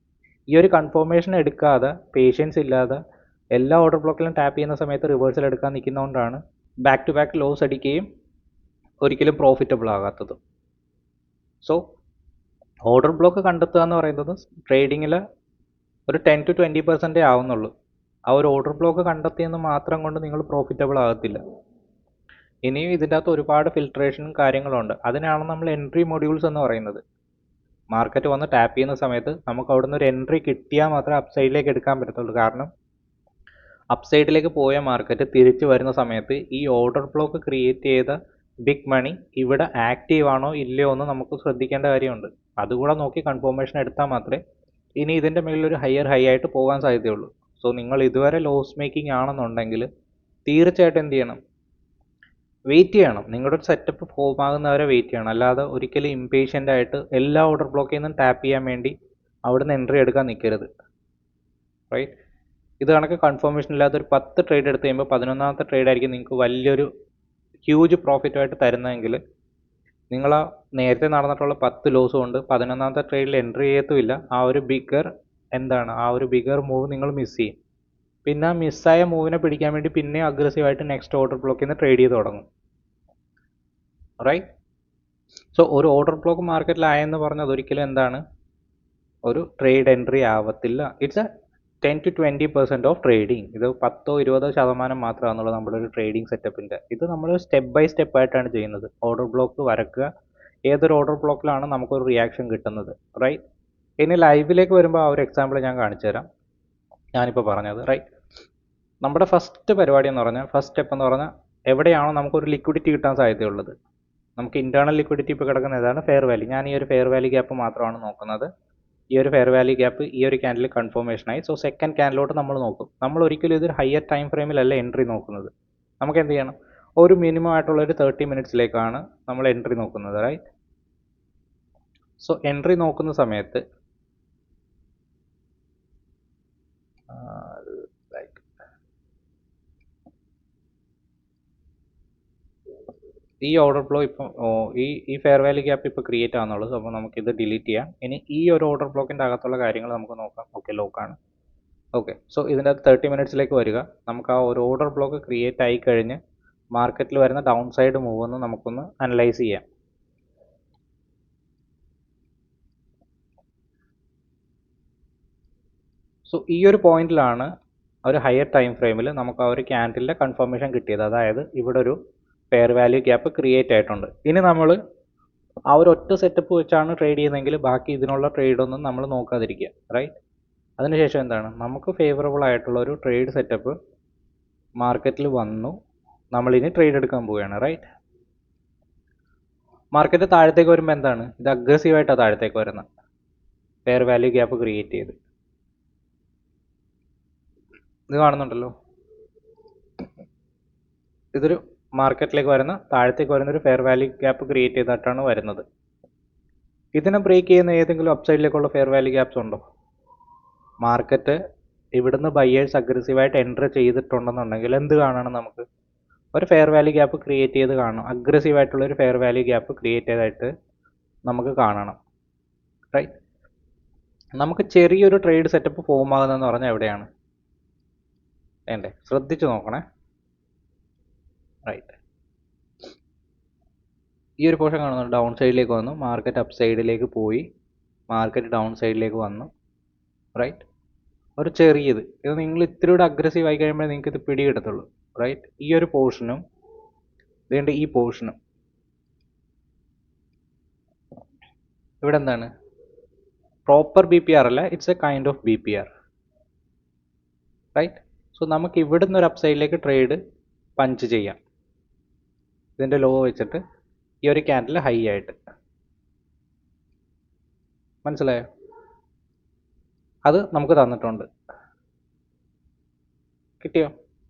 ഈ ഒരു കൺഫർമേഷൻ എടുക്കാതെ, പേഷ്യൻസ് ഇല്ലാതെ എല്ലാ ഓർഡർ ബ്ലോക്കിലും ടാപ്പ് ചെയ്യുന്ന സമയത്ത് റിവേഴ്സൽ എടുക്കാൻ നിൽക്കുന്നതുകൊണ്ടാണ് ബാക്ക് ടു ബാക്ക് ലോസ് അടിക്കുകയും ഒരിക്കലും പ്രോഫിറ്റബിൾ ആകാത്തത്. സോ ഓർഡർ ബ്ലോക്ക് കണ്ടെത്തുക എന്ന് പറയുന്നത് ട്രേഡിങ്ങിൽ ഒരു 10 to 20% ആവുന്നുള്ളൂ. ആ ഒരു ഓർഡർ ബ്ലോക്ക് കണ്ടെത്തിയെന്ന് മാത്രം കൊണ്ട് നിങ്ങൾ പ്രോഫിറ്റബിൾ ആകത്തില്ല. ഇനിയും ഇതിൻ്റെ അകത്ത് ഒരുപാട് ഫിൽട്രേഷനും കാര്യങ്ങളുണ്ട്. അതിനാണ് നമ്മൾ എൻട്രി മൊഡ്യൂൾസ് എന്ന് പറയുന്നത്. മാർക്കറ്റ് വന്ന് ടാപ്പ് ചെയ്യുന്ന സമയത്ത് നമുക്ക് അവിടുന്ന് ഒരു എൻട്രി കിട്ടിയാൽ മാത്രമേ അപ്സൈഡിലേക്ക് എടുക്കാൻ പറ്റത്തുള്ളൂ. കാരണം അപ്സൈഡിലേക്ക് പോയ മാർക്കറ്റ് തിരിച്ചു വരുന്ന സമയത്ത് ഈ ഓർഡർ ബ്ലോക്ക് ക്രിയേറ്റ് ചെയ്ത ബിഗ് മണി ഇവിടെ ആക്റ്റീവ് ആണോ ഇല്ലയോ എന്ന് നമുക്ക് ശ്രദ്ധിക്കേണ്ട കാര്യമുണ്ട്. അതുകൂടെ നോക്കി കൺഫർമേഷൻ എടുത്താൽ മാത്രമേ ഇനി ഇതിൻ്റെ മേളിൽ ഒരു ഹൈ ആയിട്ട് പോകാൻ സാധ്യതയുള്ളൂ. സോ നിങ്ങൾ ഇതുവരെ ലോസ് മേക്കിംഗ് ആണെന്നുണ്ടെങ്കിൽ തീർച്ചയായിട്ടും എന്ത് ചെയ്യണം? വെയിറ്റ് ചെയ്യണം. നിങ്ങളുടെ ഒരു സെറ്റപ്പ് ഫോം ആകുന്നവരെ വെയിറ്റ് ചെയ്യണം. അല്ലാതെ ഒരിക്കലും ഇംപേഷ്യൻ്റ് ആയിട്ട് എല്ലാ ഓർഡർ ബ്ലോക്കിൽ നിന്നും ടാപ്പ് ചെയ്യാൻ വേണ്ടി അവിടുന്ന് എൻട്രി എടുക്കാൻ നിൽക്കരുത്. റൈറ്റ്? ഇത് കണക്ക് കൺഫർമേഷൻ ഇല്ലാത്ത ഒരു 10 ട്രേഡ് എടുത്ത് കഴിയുമ്പോൾ 11ാമത്തെ ട്രേഡ് ആയിരിക്കും നിങ്ങൾക്ക് വലിയൊരു ഹ്യൂജ് പ്രോഫിറ്റുമായിട്ട് തരുന്നതെങ്കിൽ നിങ്ങൾ ആ നേരത്തെ നടന്നിട്ടുള്ള 10 ലോസ് കൊണ്ട് 11ാമത്തെ ട്രേഡിൽ എൻട്രി ചെയ്യത്തുമില്ല. ആ ഒരു ബിഗർ മൂവ് നിങ്ങൾ മിസ് ചെയ്യും. പിന്നെ ആ മിസ്സായ മൂവിനെ പിടിക്കാൻ വേണ്ടി പിന്നെ അഗ്രസീവായിട്ട് നെക്സ്റ്റ് ഓർഡർ ബ്ലോക്കിൽ നിന്ന് ട്രേഡ് ചെയ്ത് തുടങ്ങും. റൈറ്റ്? സോ ഒരു ഓർഡർ ബ്ലോക്ക് മാർക്കറ്റിലായെന്ന് പറഞ്ഞത് ഒരിക്കലും എന്താണ്? ഒരു ട്രേഡ് എൻട്രി ആവത്തില്ല. It's A 10 to 20% of trading. ഇത് 10-20% മാത്രമാണെന്നുള്ളത് നമ്മുടെ ഒരു ട്രേഡിംഗ് സെറ്റപ്പിൻ്റെ. ഇത് നമ്മൾ സ്റ്റെപ്പ് ബൈ സ്റ്റെപ്പ് ആയിട്ടാണ് ചെയ്യുന്നത്. ഓർഡർ ബ്ലോക്ക് വരക്കുക, ഏതൊരു ഓർഡർ ബ്ലോക്കിലാണ് നമുക്കൊരു റിയാക്ഷൻ കിട്ടുന്നത്. റൈറ്റ്? ഇനി ലൈവിലേക്ക് വരുമ്പോൾ ആ ഒരു എക്സാമ്പിൾ ഞാൻ കാണിച്ചു തരാം. ഞാനിപ്പോൾ പറഞ്ഞത് റൈറ്റ്. നമ്മുടെ ഫസ്റ്റ് പരിപാടി എന്ന് പറഞ്ഞാൽ, ഫസ്റ്റ് സ്റ്റെപ്പ് എന്ന് പറഞ്ഞാൽ, എവിടെയാണോ നമുക്കൊരു ലിക്വിഡിറ്റി കിട്ടാൻ സാധ്യതയുള്ളത്, നമുക്ക് ഇൻറ്റേർണൽ ലിക്വിഡിറ്റി ഇപ്പോൾ കിടക്കുന്ന ഏതാണ്? Fair value. ഞാൻ ഈ ഒരു ഫെയർ വാല്യൂ ഗ്യാപ്പ് മാത്രമാണ് നോക്കുന്നത്. ഈ ഒരു ഫെയർ വാല്യൂ ഗ്യാപ്പ് ഈ ഒരു ക്യാൻഡിൽ കൺഫർമേഷനായി. സോ സെക്കൻഡ് ക്യാൻഡിലോട്ട് നമ്മൾ നോക്കും. നമ്മൾ ഒരിക്കലും ഇതൊരു ഹയർ ടൈം ഫ്രെയിമിലല്ല എൻട്രി നോക്കുന്നത്. നമുക്ക് എന്ത് ചെയ്യണം? ഒരു മിനിമം ആയിട്ടുള്ള ഒരു 30 മിനിറ്റ്സിലേക്കാണ് നമ്മൾ എൻട്രി നോക്കുന്നത്. റൈറ്റ്? സോ എൻട്രി നോക്കുന്ന സമയത്ത് ഈ ഓർഡർ ഫ്ലോ ഇപ്പം ഈ ഫെയർ വാല്യൂ ഗ്യാപ്പ് ഇപ്പോൾ ക്രിയേറ്റ് ആകുന്നുള്ളൂ. അപ്പോൾ നമുക്കിത് ഡിലീറ്റ് ചെയ്യാം. ഇനി ഈ ഒരു ഓർഡർ ബ്ലോക്കിൻ്റെ അകത്തുള്ള കാര്യങ്ങൾ നമുക്ക് നോക്കാം. ഓക്കെ, ലോക്കാണ്. ഓക്കെ, സോ ഇതിൻ്റെ 30 മിനിറ്റ്സിലേക്ക് വരിക. നമുക്ക് ആ ഒരു ഓർഡർ ബ്ലോക്ക് ക്രിയേറ്റ് ആയി കഴിഞ്ഞ് മാർക്കറ്റിൽ വരുന്ന ഡൗൺ സൈഡ് മൂവ് ഒന്ന് നമുക്കൊന്ന് അനലൈസ് ചെയ്യാം. സോ ഈ ഒരു പോയിന്റിലാണ് ഒരു ഹയർ ടൈം ഫ്രെയിമിൽ നമുക്ക് ആ ഒരു ക്യാൻഡിലിൻ്റെ കൺഫർമേഷൻ കിട്ടിയത്. അതായത് ഇവിടെ ഒരു ഫെയർ വാല്യൂ ഗ്യാപ്പ് ക്രിയേറ്റ് ആയിട്ടുണ്ട്. ഇനി നമ്മൾ ആ ഒരു ഒറ്റ സെറ്റപ്പ് വെച്ചാണ് ട്രേഡ് ചെയ്യുന്നതെങ്കിൽ ബാക്കി ഇതിനുള്ള ട്രേഡൊന്നും നമ്മൾ നോക്കാതിരിക്കുക. റൈറ്റ്? അതിനുശേഷം എന്താണ്? നമുക്ക് ഫേവറബിൾ ആയിട്ടുള്ള ഒരു ട്രേഡ് സെറ്റപ്പ് മാർക്കറ്റിൽ വന്നു. നമ്മളിനി ട്രേഡ് എടുക്കാൻ പോവുകയാണ്. റൈറ്റ്? മാർക്കറ്റ് താഴത്തേക്ക് വരുമ്പോൾ എന്താണ്? ഇത് അഗ്രസീവായിട്ടാണ് താഴത്തേക്ക് വരുന്നത്, ഫെയർ വാല്യൂ ഗ്യാപ്പ് ക്രിയേറ്റ് ചെയ്ത്. ഇത് കാണുന്നുണ്ടല്ലോ, ഇതൊരു മാർക്കറ്റിലേക്ക് വരുന്ന, താഴത്തേക്ക് വരുന്ന ഒരു ഫെയർ വാല്യൂ ഗ്യാപ്പ് ക്രിയേറ്റ് ചെയ്തിട്ടാണ് വരുന്നത്. ഇതിനെ ബ്രേക്ക് ചെയ്യുന്ന ഏതെങ്കിലും അപ്സൈഡിലേക്കുള്ള ഫെയർ വാല്യൂ ഗ്യാപ്സ് ഉണ്ടോ? മാർക്കറ്റ് ഇവിടുന്ന് ബയേഴ്സ് അഗ്രസീവായിട്ട് എൻറ്റർ ചെയ്തിട്ടുണ്ടെന്നുണ്ടെങ്കിൽ എന്ത് കാണണം? നമുക്ക് ഒരു ഫെയർ വാല്യൂ ഗ്യാപ്പ് ക്രിയേറ്റ് ചെയ്ത് കാണണം. അഗ്രസീവായിട്ടുള്ള ഒരു ഫെയർ വാല്യൂ ഗ്യാപ്പ് ക്രിയേറ്റ് ചെയ്തായിട്ട് നമുക്ക് കാണണം. റൈറ്റ്? നമുക്ക് ചെറിയൊരു ട്രേഡ് സെറ്റപ്പ് ഫോം ആകുന്നതെന്ന് പറഞ്ഞാൽ എവിടെയാണ് വേണ്ടേ? ശ്രദ്ധിച്ച് നോക്കണേ. റൈറ്റ്, ഈ ഒരു പോർഷൻ കാണുന്നു. ഡൗൺ സൈഡിലേക്ക് വന്നു, മാർക്കറ്റ് അപ്പ് സൈഡിലേക്ക് പോയി, മാർക്കറ്റ് ഡൗൺ സൈഡിലേക്ക് വന്നു. റൈറ്റ്? ഒരു ചെറിയത്, ഇത് നിങ്ങൾ ഇത്തിരി കൂടെ അഗ്രസീവ് ആയി കഴിയുമ്പോൾ നിങ്ങൾക്ക് ഇത് പിടികിട്ടത്തുള്ളൂ. റൈറ്റ്? ഈ ഒരു പോർഷനും വേണ്ട, ഈ പോർഷനും ഇവിടെ എന്താണ്? പ്രോപ്പർ BPR അല്ല, it's a kind of BPR. Right? So നമുക്ക് ഇവിടുന്ന് ഒരു അപ്സൈഡിലേക്ക് ട്രേഡ് പഞ്ച് ചെയ്യാം. ഇതിൻ്റെ ലോ വെച്ചിട്ട് ഈ ഒരു ക്യാൻഡിൽ ഹൈ ആയിട്ട്. മനസ്സിലായോ? അത് നമുക്ക് തന്നിട്ടുണ്ട്. കിട്ടിയോ?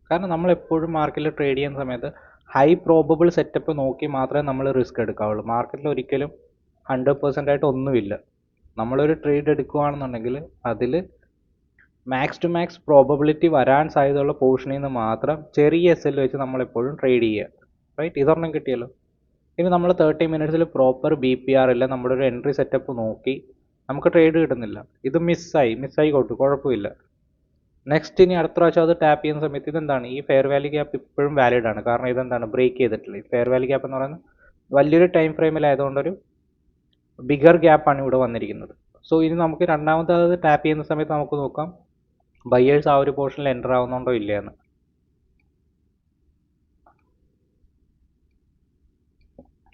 കാരണം നമ്മൾ എപ്പോഴും മാർക്കറ്റിൽ ട്രേഡ് ചെയ്യുന്ന സമയത്ത് ഹൈ പ്രോബബിൾ സെറ്റപ്പ് നോക്കി മാത്രമേ നമ്മൾ റിസ്ക് എടുക്കാവുള്ളൂ. മാർക്കറ്റിൽ ഒരിക്കലും 100% ആയിട്ട് ഒന്നുമില്ല. നമ്മളൊരു ട്രേഡ് എടുക്കുകയാണെന്നുണ്ടെങ്കിൽ അതിൽ മാക്സ് ടു മാക്സ് പ്രോബബിലിറ്റി വരാൻ സാധ്യതയുള്ള പോർഷനിൽ നിന്ന് മാത്രം ചെറിയ എസ് എൽ വെച്ച് നമ്മളെപ്പോഴും ട്രേഡ് ചെയ്യുക. റൈറ്റ്, ഇതൊരെണ്ണം കിട്ടിയല്ലോ. ഇനി നമ്മൾ 30 മിനിറ്റ്സിൽ പ്രോപ്പർ BPR ഇല്ല, നമ്മുടെ ഒരു എൻട്രി സെറ്റപ്പ് നോക്കി നമുക്ക് ട്രേഡ് കിട്ടുന്നില്ല, ഇത് മിസ്സായി കുഴപ്പമില്ല. നെക്സ്റ്റ് ഇനി അടുത്ത പ്രാവശ്യം അത് ടാപ്പ് ചെയ്യുന്ന സമയത്ത് ഇതെന്താണ്, ഈ ഫെയർ വാല്യൂ ഗ്യാപ്പ് ഇപ്പോഴും വാലിഡ് ആണ്. കാരണം ഇതെന്താണ്, ബ്രേക്ക് ചെയ്തിട്ടില്ല. ഈ ഫെയർ വാല്യൂ ഗ്യാപ്പ് എന്ന് പറയുന്നത് വലിയൊരു ടൈം ഫ്രെയിമിലായതുകൊണ്ടൊരു ബിഗർ ഗ്യാപ്പാണ് ഇവിടെ വന്നിരിക്കുന്നത്. സോ ഇനി നമുക്ക് രണ്ടാമത്തെ അത് ടാപ്പ് ചെയ്യുന്ന സമയത്ത് നമുക്ക് നോക്കാം ബയേഴ്സ് ആ ഒരു പോർഷനിൽ എൻ്റർ ആവുന്നുണ്ടോ ഇല്ലയെന്ന്.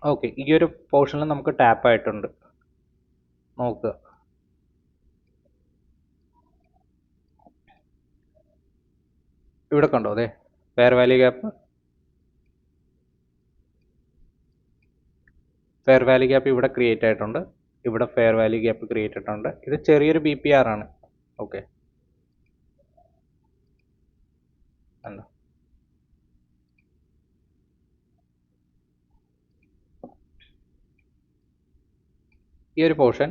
ഓക്കെ, ഈ ഒരു പോർഷനിൽ നമുക്ക് ടാപ്പ് ആയിട്ടുണ്ട്. നോക്കുക, ഇവിടെ കണ്ടോ, അതെ ഫെയർ വാല്യൂ ഗ്യാപ്പ് ഇവിടെ ക്രിയേറ്റ് ആയിട്ടുണ്ട്. ഇവിടെ ഫെയർ വാല്യൂ ഗ്യാപ്പ് ക്രിയേറ്റ് ആയിട്ടുണ്ട്. ഇത് ചെറിയൊരു BPR ആണ്. ഓക്കെ, കണ്ടോ, ഈ ഒരു പോർഷൻ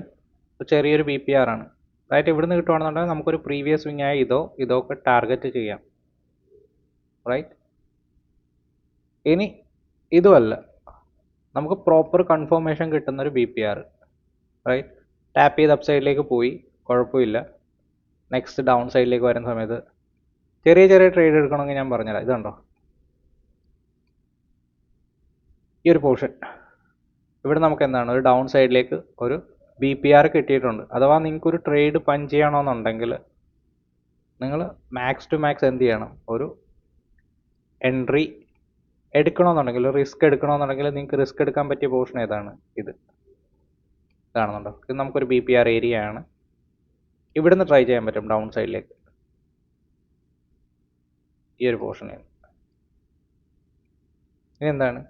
ചെറിയൊരു BPR ആണ്. അതായത് ഇവിടുന്ന് കിട്ടുകയാണെന്നുണ്ടെങ്കിൽ നമുക്കൊരു പ്രീവിയസ് സ്വിങ് ആയ ഇതൊക്കെ ടാർഗറ്റ് ചെയ്യാം. റൈറ്റ്, ഇനി ഇതുമല്ല, നമുക്ക് പ്രോപ്പർ കൺഫർമേഷൻ കിട്ടുന്നൊരു BPR. റൈറ്റ്, ടാപ്പ് ചെയ്ത് അപ്പ് സൈഡിലേക്ക് പോയി, കുഴപ്പമില്ല. നെക്സ്റ്റ് ഡൗൺ സൈഡിലേക്ക് വരുന്ന സമയത്ത് ചെറിയ ട്രേഡ് എടുക്കണമെങ്കിൽ ഞാൻ പറഞ്ഞുതരാം. ഇതുണ്ടോ, ഈ ഒരു പോർഷൻ ഇവിടെ നമുക്ക് എന്താണ്, ഒരു ഡൗൺ സൈഡിലേക്ക് ഒരു BPR കിട്ടിയിട്ടുണ്ട്. അഥവാ നിങ്ങൾക്കൊരു ട്രേഡ് പഞ്ച് ചെയ്യണമെന്നുണ്ടെങ്കിൽ നിങ്ങൾ മാക്സ് ടു മാക്സ് എന്ത് ചെയ്യണം, ഒരു എൻട്രി എടുക്കണമെന്നുണ്ടെങ്കിൽ, റിസ്ക് എടുക്കണമെന്നുണ്ടെങ്കിൽ നിങ്ങൾക്ക് റിസ്ക് എടുക്കാൻ പറ്റിയ പോർഷൻ ഏതാണ്, ഇത് കാണുന്നുണ്ടോ. ഇത് നമുക്കൊരു BPR ഏരിയ ആണ്. ഇവിടുന്ന് ട്രൈ ചെയ്യാൻ പറ്റും ഡൗൺ സൈഡിലേക്ക്, ഈ ഒരു പോർഷനിൽ. ഇനി എന്താണ്,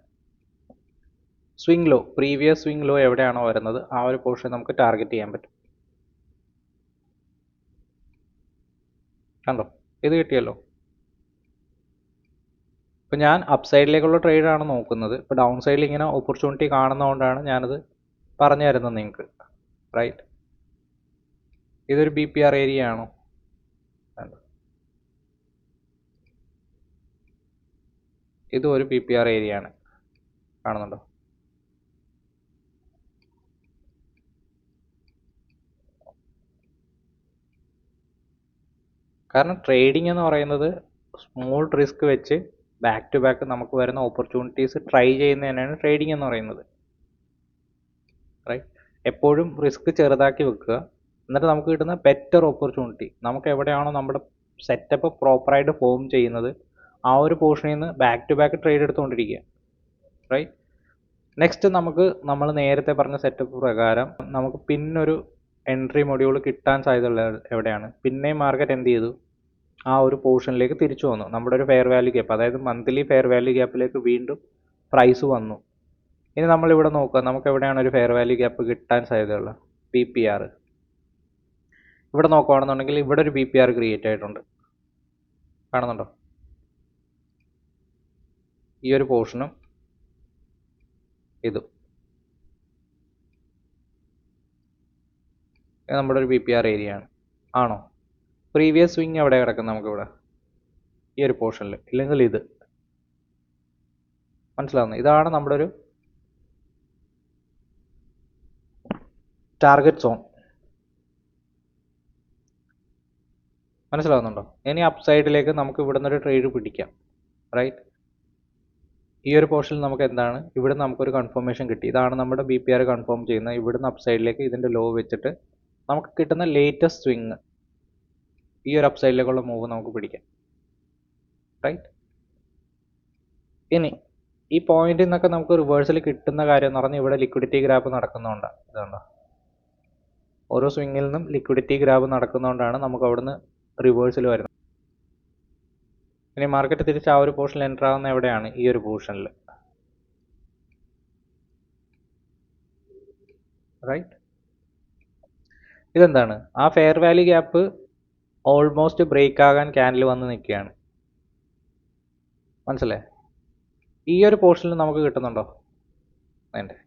swing low, previous swing low എവിടെയാണോ വരുന്നത് ആ ഒരു പോർഷൻ നമുക്ക് ടാർഗറ്റ് ചെയ്യാൻ പറ്റും. കണ്ടോ, ഇത് കിട്ടിയല്ലോ. ഇപ്പോൾ ഞാൻ അപ്പ് സൈഡിലേക്കുള്ള ട്രേഡാണ് നോക്കുന്നത്. ഇപ്പോൾ ഡൗൺ സൈഡിൽ ഇങ്ങനെ ഓപ്പർച്യൂണിറ്റി കാണുന്നതുകൊണ്ടാണ് ഞാനത് പറഞ്ഞു തരുന്നത് നിങ്ങൾക്ക്. റൈറ്റ്, ഇതൊരു BPR ഏരിയ ആണോ, ഇതും ഒരു BPR ഏരിയ ആണ്, കാണുന്നുണ്ടോ. കാരണം ട്രേഡിംഗ് എന്ന് പറയുന്നത് സ്മോൾ റിസ്ക് വെച്ച് ബാക്ക് ടു ബാക്ക് നമുക്ക് വരുന്ന ഓപ്പർച്യൂണിറ്റീസ് ട്രൈ ചെയ്യുന്നതിനാണ് ട്രേഡിംഗ് എന്ന് പറയുന്നത്. റൈറ്റ്, എപ്പോഴും റിസ്ക് ചെറുതാക്കി വെക്കുക, എന്നിട്ട് നമുക്ക് കിട്ടുന്ന ബെറ്റർ ഓപ്പർച്യൂണിറ്റി, നമുക്ക് എവിടെയാണോ നമ്മുടെ സെറ്റപ്പ് പ്രോപ്പറായിട്ട് ഫോം ചെയ്യുന്നത് ആ ഒരു പോർഷനിൽ നിന്ന് ബാക്ക് ടു ബാക്ക് ട്രേഡ് എടുത്തുകൊണ്ടിരിക്കുക. റൈറ്റ്, നെക്സ്റ്റ് നമ്മൾ നേരത്തെ പറഞ്ഞ സെറ്റപ്പ് പ്രകാരം നമുക്ക് പിന്നൊരു എൻട്രി മൊഡ്യൂൾ കിട്ടാൻ സാധ്യതയുള്ള എവിടെയാണ്, പിന്നെയും മാർക്കറ്റ് എന്ത് ചെയ്തു, ആ ഒരു പോർഷനിലേക്ക് തിരിച്ചു വന്നു. നമ്മുടെ ഒരു ഫെയർ വാല്യൂ ഗ്യാപ്പ്, അതായത് മന്ത്ലി ഫെയർ വാല്യൂ ഗ്യാപ്പിലേക്ക് വീണ്ടും പ്രൈസ് വന്നു. ഇനി നമ്മളിവിടെ നോക്കുക, നമുക്ക് എവിടെയാണ് ഒരു ഫെയർ വാല്യൂ ഗ്യാപ്പ് കിട്ടാൻ സാധ്യതയുള്ള BPR. ഇവിടെ നോക്കുകയാണെന്നുണ്ടെങ്കിൽ ഇവിടെ ഒരു BPR ക്രിയേറ്റ് ആയിട്ടുണ്ട്, കാണുന്നുണ്ടോ. ഈ ഒരു പോർഷനും ഇതും നമ്മുടെ ഒരു BPR ഏരിയ ആണ്. ആണോ, പ്രീവിയസ് സ്വിങ് എവിടെ കിടക്കും, നമുക്കിവിടെ ഈ ഒരു പോർഷനിൽ, ഇല്ലെങ്കിൽ ഇത് മനസ്സിലാവുന്നത്. ഇതാണ് നമ്മുടെ ഒരു ടാർഗറ്റ് സോൺ, മനസ്സിലാവുന്നുണ്ടോ. ഇനി അപ്പ് സൈഡിലേക്ക് നമുക്ക് ഇവിടുന്ന് ഒരു ട്രേഡ് പിടിക്കാം. റൈറ്റ്, ഈ ഒരു പോർഷനിൽ നമുക്ക് എന്താണ്, ഇവിടെ നമുക്കൊരു കൺഫർമേഷൻ കിട്ടി, ഇതാണ് നമ്മുടെ BPR കൺഫേം ചെയ്യുന്നത്. ഇവിടുന്ന് അപ്പ് സൈഡിലേക്ക് ഇതിൻ്റെ ലോ വെച്ചിട്ട് നമുക്ക് കിട്ടുന്ന ലേറ്റസ്റ്റ് സ്വിങ്, ഈ ഒരു അപ്പ് സൈഡിലേക്കുള്ള മൂവ് നമുക്ക് പിടിക്കാം. റൈറ്റ്, ഇനി ഈ പോയിന്റിൽ നിന്നൊക്കെ നമുക്ക് റിവേഴ്സിൽ കിട്ടുന്ന കാര്യം എന്ന് പറഞ്ഞാൽ ഇവിടെ ലിക്വിഡിറ്റി ഗ്രാബ് നടക്കുന്നതുകൊണ്ടാണ്. ഇതുണ്ടോ, ഓരോ സ്വിങ്ങിൽ നിന്നും ലിക്വിഡിറ്റി ഗ്രാബ് നടക്കുന്നതുകൊണ്ടാണ് നമുക്ക് അവിടുന്ന് റിവേഴ്സിൽ വരുന്നത്. ഇനി മാർക്കറ്റ് തിരിച്ച് ആ ഒരു പോർഷനിൽ എൻ്റർ ആവുന്ന എവിടെയാണ്, ഈ ഒരു പോർഷനിൽ. റൈറ്റ്, ഇതെന്താണ്, ആ fair value gap almost break ആകാൻ ക്യാൻഡിൽ വന്ന് നിൽക്കുകയാണ്. മനസ്സിലായി? ഈ ഒരു പോർഷനിൽ നമുക്ക് കിട്ടുന്നുണ്ടോ? അതിൻ്റെ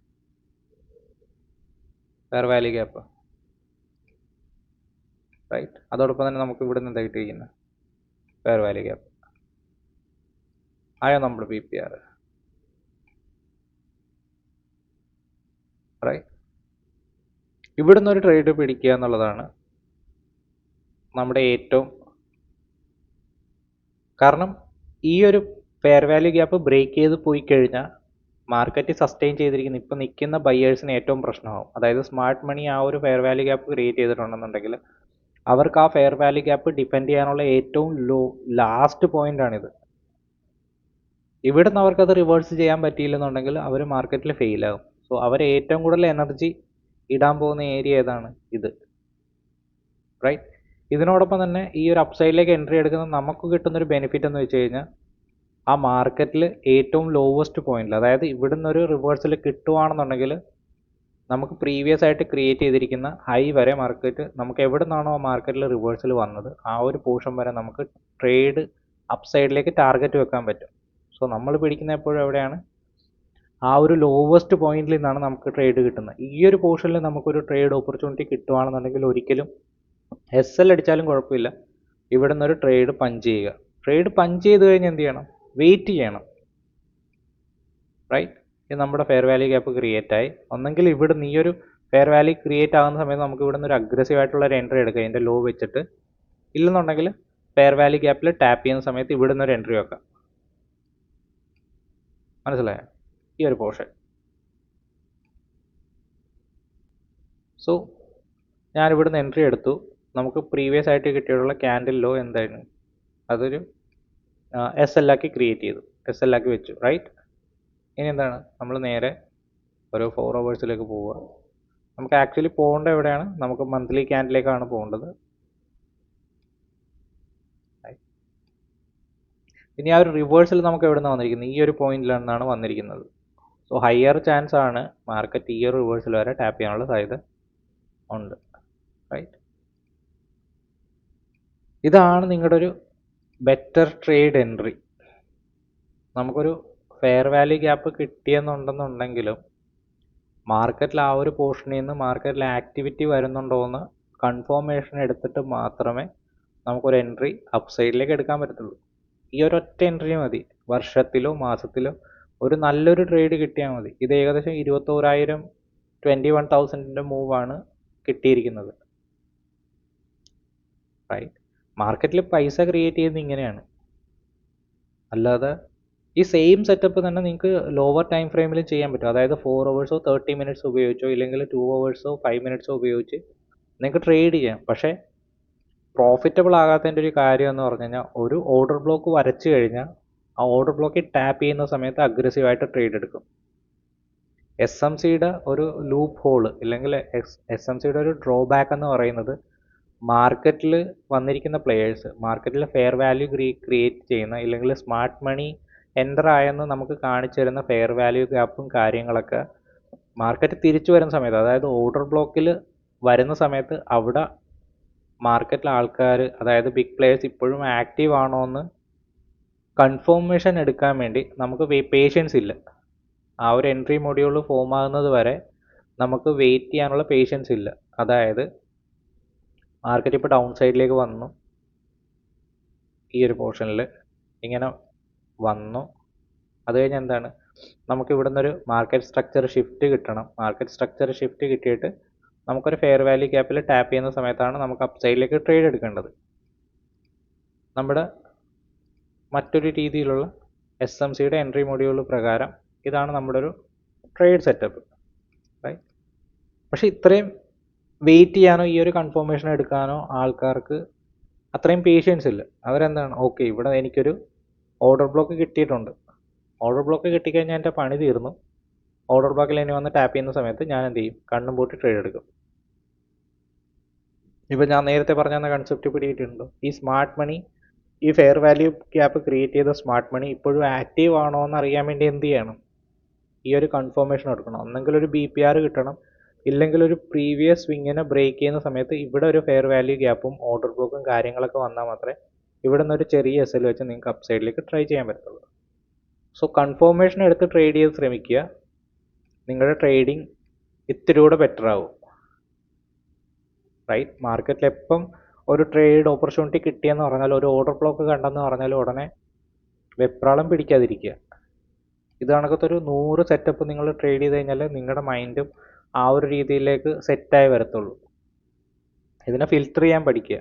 ഫെയർ വാല്യൂ ഗ്യാപ്പ്, റൈറ്റ്. അതോടൊപ്പം തന്നെ നമുക്ക് ഇവിടെ നിന്ന് എന്താ കിട്ടിയിരിക്കുന്നത്? ഫെയർ വാല്യൂ ഗ്യാപ്പ് ആയോ നമ്മുടെ PPR, റൈറ്റ്. ഇവിടുന്ന് ഒരു ട്രേഡ് പിടിക്കുക എന്നുള്ളതാണ് നമ്മുടെ ഏറ്റവും, കാരണം ഈ ഒരു ഫെയർ വാല്യൂ ഗ്യാപ്പ് ബ്രേക്ക് ചെയ്ത് പോയി കഴിഞ്ഞാൽ മാർക്കറ്റ് സസ്റ്റെയിൻ ചെയ്തിരിക്കുന്ന ഇപ്പം നിൽക്കുന്ന ബയേഴ്സിന് ഏറ്റവും പ്രശ്നമാവും. അതായത് സ്മാർട്ട് മണി ആ ഒരു ഫെയർ വാല്യൂ ഗ്യാപ്പ് ക്രിയേറ്റ് ചെയ്തിട്ടുണ്ടെന്നുണ്ടെങ്കിൽ അവർക്ക് ആ ഫെയർ വാല്യൂ ഗ്യാപ്പ് ഡിപ്പെൻഡ് ചെയ്യാനുള്ള ഏറ്റവും ലാസ്റ്റ് പോയിന്റാണിത്. ഇവിടുന്ന് അവർക്കത് റിവേഴ്സ് ചെയ്യാൻ പറ്റിയില്ലെന്നുണ്ടെങ്കിൽ അവർ മാർക്കറ്റിൽ ഫെയിലാകും. സോ അവർ ഏറ്റവും കൂടുതൽ എനർജി ഇടാൻ പോകുന്ന ഏരിയ ഏതാണ്? ഇത്, റൈറ്റ്. ഇതിനോടൊപ്പം തന്നെ ഈ ഒരു അപ്സൈഡിലേക്ക് എൻട്രി എടുക്കുന്ന നമുക്ക് കിട്ടുന്നൊരു ബെനിഫിറ്റ് എന്ന് വെച്ച് കഴിഞ്ഞാൽ ആ മാർക്കറ്റിൽ ഏറ്റവും ലോവസ്റ്റ് പോയിന്റിൽ, അതായത് ഇവിടുന്ന് ഒരു റിവേഴ്സൽ കിട്ടുവാണെന്നുണ്ടെങ്കിൽ നമുക്ക് പ്രീവിയസ് ആയിട്ട് ക്രിയേറ്റ് ചെയ്തിരിക്കുന്ന ഹൈ വരെ മാർക്കറ്റ്, നമുക്ക് എവിടെ നിന്നാണോ ആ മാർക്കറ്റിൽ റിവേഴ്സൽ വന്നത് ആ ഒരു പോർഷൻ വരെ നമുക്ക് ട്രേഡ് അപ്സൈഡിലേക്ക് ടാർഗറ്റ് വെക്കാൻ പറ്റും. സോ നമ്മൾ പിടിക്കുന്ന എപ്പോഴും എവിടെയാണ്? ആ ഒരു ലോവസ്റ്റ് പോയിന്റിൽ നിന്നാണ് നമുക്ക് ട്രേഡ് കിട്ടുന്നത്. ഈ ഒരു പോർഷനിൽ നമുക്കൊരു ട്രേഡ് ഓപ്പർച്യൂണിറ്റി കിട്ടുവാണെന്നുണ്ടെങ്കിൽ ഒരിക്കലും SL അടിച്ചാലും കുഴപ്പമില്ല, ഇവിടെ നിന്നൊരു ട്രേഡ് പഞ്ച് ചെയ്യുക. ട്രേഡ് പഞ്ച് ചെയ്ത് കഴിഞ്ഞാൽ എന്ത് ചെയ്യണം? വെയിറ്റ് ചെയ്യണം, റൈറ്റ്. ഇത് നമ്മുടെ ഫെയർ വാല്യൂ ഗ്യാപ്പ് ക്രിയേറ്റ് ആയി. ഒന്നെങ്കിൽ ഇവിടുന്ന് ഈ ഒരു ഫെയർ വാല്യൂ ക്രിയേറ്റ് ആകുന്ന സമയത്ത് നമുക്ക് ഇവിടുന്ന് ഒരു അഗ്രസീവ് ആയിട്ടുള്ള ഒരു എൻട്രി എടുക്കാം ഇതിൻ്റെ ലോ വെച്ചിട്ട്. ഇല്ലെന്നുണ്ടെങ്കിൽ ഫെയർ വാല്യൂ ഗ്യാപ്പിൽ ടാപ്പ് ചെയ്യുന്ന സമയത്ത് ഇവിടുന്ന് ഒരു എൻട്രി വെക്കാം. മനസ്സിലായോ? ഈ ഒരു പോർഷൻ. സോ ഞാൻ ഇവിടുന്ന് എൻട്രി എടുത്തു. നമുക്ക് പ്രീവിയസ് ആയിട്ട് കിട്ടിയിട്ടുള്ള ക്യാൻഡിൽ ലോ എന്തായിരുന്നു? അതൊരു SL ആക്കി ക്രിയേറ്റ് ചെയ്തു, SL ആക്കി വെച്ചു, റൈറ്റ്. ഇനി എന്താണ്? നമ്മൾ നേരെ ഒരു 4 hours പോവുക. നമുക്ക് ആക്ച്വലി പോകേണ്ട എവിടെയാണ്? നമുക്ക് മന്ത്ലി ക്യാൻഡിലേക്കാണ് പോകേണ്ടത്. ഇനി ആ ഒരു റിവേഴ്സൽ നമുക്ക് എവിടെ നിന്ന് വന്നിരിക്കുന്നത്? ഈ ഒരു പോയിന്റിലാണ് വന്നിരിക്കുന്നത്. സോ ഹയർ ചാൻസ് ആണ് മാർക്കറ്റ് ഈ ഒരു റിവേഴ്സൽ വരെ ടാപ്പ് ചെയ്യാനുള്ള സാധ്യത ഉണ്ട്, റൈറ്റ്. ഇതാണ് നിങ്ങളുടെ ഒരു ബെറ്റർ ട്രേഡ് എൻട്രി. നമുക്കൊരു ഫെയർ വാല്യൂ ഗ്യാപ്പ് കിട്ടിയെന്നുണ്ടെന്നുണ്ടെങ്കിലും മാർക്കറ്റിൽ ആ ഒരു പോർഷനിൽ നിന്ന് മാർക്കറ്റിൽ ആക്ടിവിറ്റി വരുന്നുണ്ടോ എന്ന് കൺഫർമേഷൻ എടുത്തിട്ട് മാത്രമേ നമുക്കൊരു എൻട്രി അപ്സൈഡിലേക്ക് എടുക്കാൻ പറ്റത്തുള്ളൂ. ഈ ഒരൊറ്റ എൻട്രി മതി. വർഷത്തിലോ മാസത്തിലോ ഒരു നല്ലൊരു ട്രേഡ് കിട്ടിയാൽ മതി. ഇത് ഏകദേശം 21,000 21,000 മൂവാണ് കിട്ടിയിരിക്കുന്നത്, റൈറ്റ്. മാർക്കറ്റിൽ പൈസ ക്രിയേറ്റ് ചെയ്യുന്നത് ഇങ്ങനെയാണ്. അല്ലാതെ ഈ സെയിം സെറ്റപ്പ് തന്നെ നിങ്ങൾക്ക് ലോവർ ടൈം ഫ്രെയിമിൽ ചെയ്യാൻ പറ്റും. അതായത് 4 hours 30 minutes ഉപയോഗിച്ചോ ഇല്ലെങ്കിൽ 2 hours 5 minutes ഉപയോഗിച്ച് നിങ്ങൾക്ക് ട്രേഡ് ചെയ്യാം. പക്ഷേ പ്രോഫിറ്റബിൾ ആകാത്തതിൻ്റെ ഒരു കാര്യം എന്ന് പറഞ്ഞു കഴിഞ്ഞാൽ ഒരു ഓർഡർ ബ്ലോക്ക് വരച്ചു കഴിഞ്ഞാൽ ആ ഓർഡർ ബ്ലോക്കിൽ ടാപ്പ് ചെയ്യുന്ന സമയത്ത് അഗ്രസീവായിട്ട് ട്രേഡ് എടുക്കും. SMCയുടെ ഒരു ലൂപ്പ് ഹോള് ഇല്ലെങ്കിൽ SMCയുടെ ഒരു ഡ്രോബാക്ക് എന്ന് പറയുന്നത് മാർക്കറ്റിൽ വന്നിരിക്കുന്ന പ്ലെയേഴ്സ്, മാർക്കറ്റിൽ ഫെയർ വാല്യൂ ക്രിയേറ്റ് ചെയ്യുന്ന ഇല്ലെങ്കിൽ സ്മാർട്ട് മണി എൻ്റർ ആയെന്ന് നമുക്ക് കാണിച്ചു തരുന്ന ഫെയർ വാല്യൂ ഗ്യാപ്പും കാര്യങ്ങളൊക്കെ മാർക്കറ്റ് തിരിച്ചു വരുന്ന സമയത്ത്, അതായത് ഓർഡർ ബ്ലോക്കിൽ വരുന്ന സമയത്ത് അവിടെ മാർക്കറ്റിലെ ആൾക്കാർ, അതായത് ബിഗ് പ്ലെയേഴ്സ് ഇപ്പോഴും ആക്റ്റീവ് ആണോ എന്ന് കൺഫർമേഷൻ എടുക്കാൻ വേണ്ടി നമുക്ക് പേഷ്യൻസ് ഇല്ല. ആ ഒരു എൻട്രി മൊഡ്യൂൾ ഫോം ആകുന്നത് വരെ നമുക്ക് വെയിറ്റ് ചെയ്യാനുള്ള പേഷ്യൻസ് ഇല്ല. അതായത് മാർക്കറ്റ് ഇപ്പോൾ ഡൗൺ സൈഡിലേക്ക് വന്നു, ഈ ഒരു പോർഷനിൽ ഇങ്ങനെ വന്നു. അത് കഴിഞ്ഞ് എന്താണ്? നമുക്ക് ഇവിടെ നിന്നൊരു മാർക്കറ്റ് സ്ട്രക്ചർ ഷിഫ്റ്റ് കിട്ടണം. മാർക്കറ്റ് സ്ട്രക്ചർ ഷിഫ്റ്റ് കിട്ടിയിട്ട് നമുക്കൊരു ഫെയർ വാല്യൂ ഗ്യാപ്പിൽ ടാപ്പ് ചെയ്യുന്ന സമയത്താണ് നമുക്ക് അപ്സൈഡിലേക്ക് ട്രേഡ് എടുക്കേണ്ടത്. നമ്മുടെ മറ്റൊരു രീതിയിലുള്ള SMCയുടെ എൻട്രി മൊഡ്യൂൾ പ്രകാരം ഇതാണ് നമ്മുടെ ഒരു ട്രേഡ് സെറ്റപ്പ്, റൈറ്റ്. പക്ഷേ ഇത്രയും വെയിറ്റ് ചെയ്യാനോ ഈ ഒരു കൺഫർമേഷൻ എടുക്കാനോ ആൾക്കാർക്ക് അത്രയും പേഷ്യൻസ് ഇല്ല. അവരെന്താണ്? ഓക്കെ, ഇവിടെ എനിക്കൊരു ഓർഡർ ബ്ലോക്ക് കിട്ടിയിട്ടുണ്ട്, ഓർഡർ ബ്ലോക്ക് കിട്ടിക്കഴിഞ്ഞാൽ എൻ്റെ പണി തീർന്നു, ഓർഡർ ബ്ലോക്കിൽ ഇനി വന്ന് ടാപ്പ് ചെയ്യുന്ന സമയത്ത് ഞാൻ എന്ത് ചെയ്യും? കണ്ണും പൂട്ടി ട്രേഡ് എടുക്കും. ഇപ്പോൾ ഞാൻ നേരത്തെ പറഞ്ഞ കൺസെപ്റ്റ് പിടിയിട്ടുണ്ടോ? ഈ സ്മാർട്ട് മണി, ഈ ഫെയർ വാല്യൂ ഗ്യാപ്പ് ക്രിയേറ്റ് ചെയ്ത സ്മാർട്ട് മണി ഇപ്പോഴും ആക്റ്റീവ് ആണോ എന്ന് അറിയാൻ വേണ്ടി എന്ത് ചെയ്യണം? ഈ ഒരു കൺഫർമേഷൻ എടുക്കണം. ഒന്നെങ്കിൽ ഒരു BPR കിട്ടണം, ഇല്ലെങ്കിൽ ഒരു പ്രീവിയസ് സ്വിങ്ങിനെ ബ്രേക്ക് ചെയ്യുന്ന സമയത്ത് ഇവിടെ ഒരു ഫെയർ വാല്യൂ ഗ്യാപ്പും ഓർഡർ ബ്ലോക്കും കാര്യങ്ങളൊക്കെ വന്നാൽ മാത്രമേ ഇവിടെ നിന്ന് ഒരു ചെറിയ SL വെച്ച് നിങ്ങൾക്ക് അപ്സൈഡിലേക്ക് ട്രൈ ചെയ്യാൻ പറ്റുള്ളൂ. സോ കൺഫർമേഷൻ എടുത്ത് ട്രേഡ് ചെയ്ത് ശ്രമിക്കുക. നിങ്ങളുടെ ട്രേഡിങ് ഇത്തിരി കൂടെ ബെറ്റർ ആവും. റൈറ്റ്? മാർക്കറ്റിൽ എപ്പം ഒരു ട്രേഡ് ഓപ്പർച്യൂണിറ്റി കിട്ടിയെന്ന് പറഞ്ഞാൽ, ഒരു ഓർഡർ ബ്ലോക്ക് കണ്ടെന്ന് പറഞ്ഞാൽ ഉടനെ വെപ്രാളം പിടിക്കാതിരിക്കുക. ഇത് കണക്കത്തൊരു 100 സെറ്റപ്പ് നിങ്ങൾ ട്രേഡ് ചെയ്ത് കഴിഞ്ഞാൽ നിങ്ങളുടെ മൈൻഡും ആ ഒരു രീതിയിലേക്ക് സെറ്റായി വരത്തുള്ളൂ. ഇതിനെ ഫിൽറ്റർ ചെയ്യാൻ പഠിക്കുക.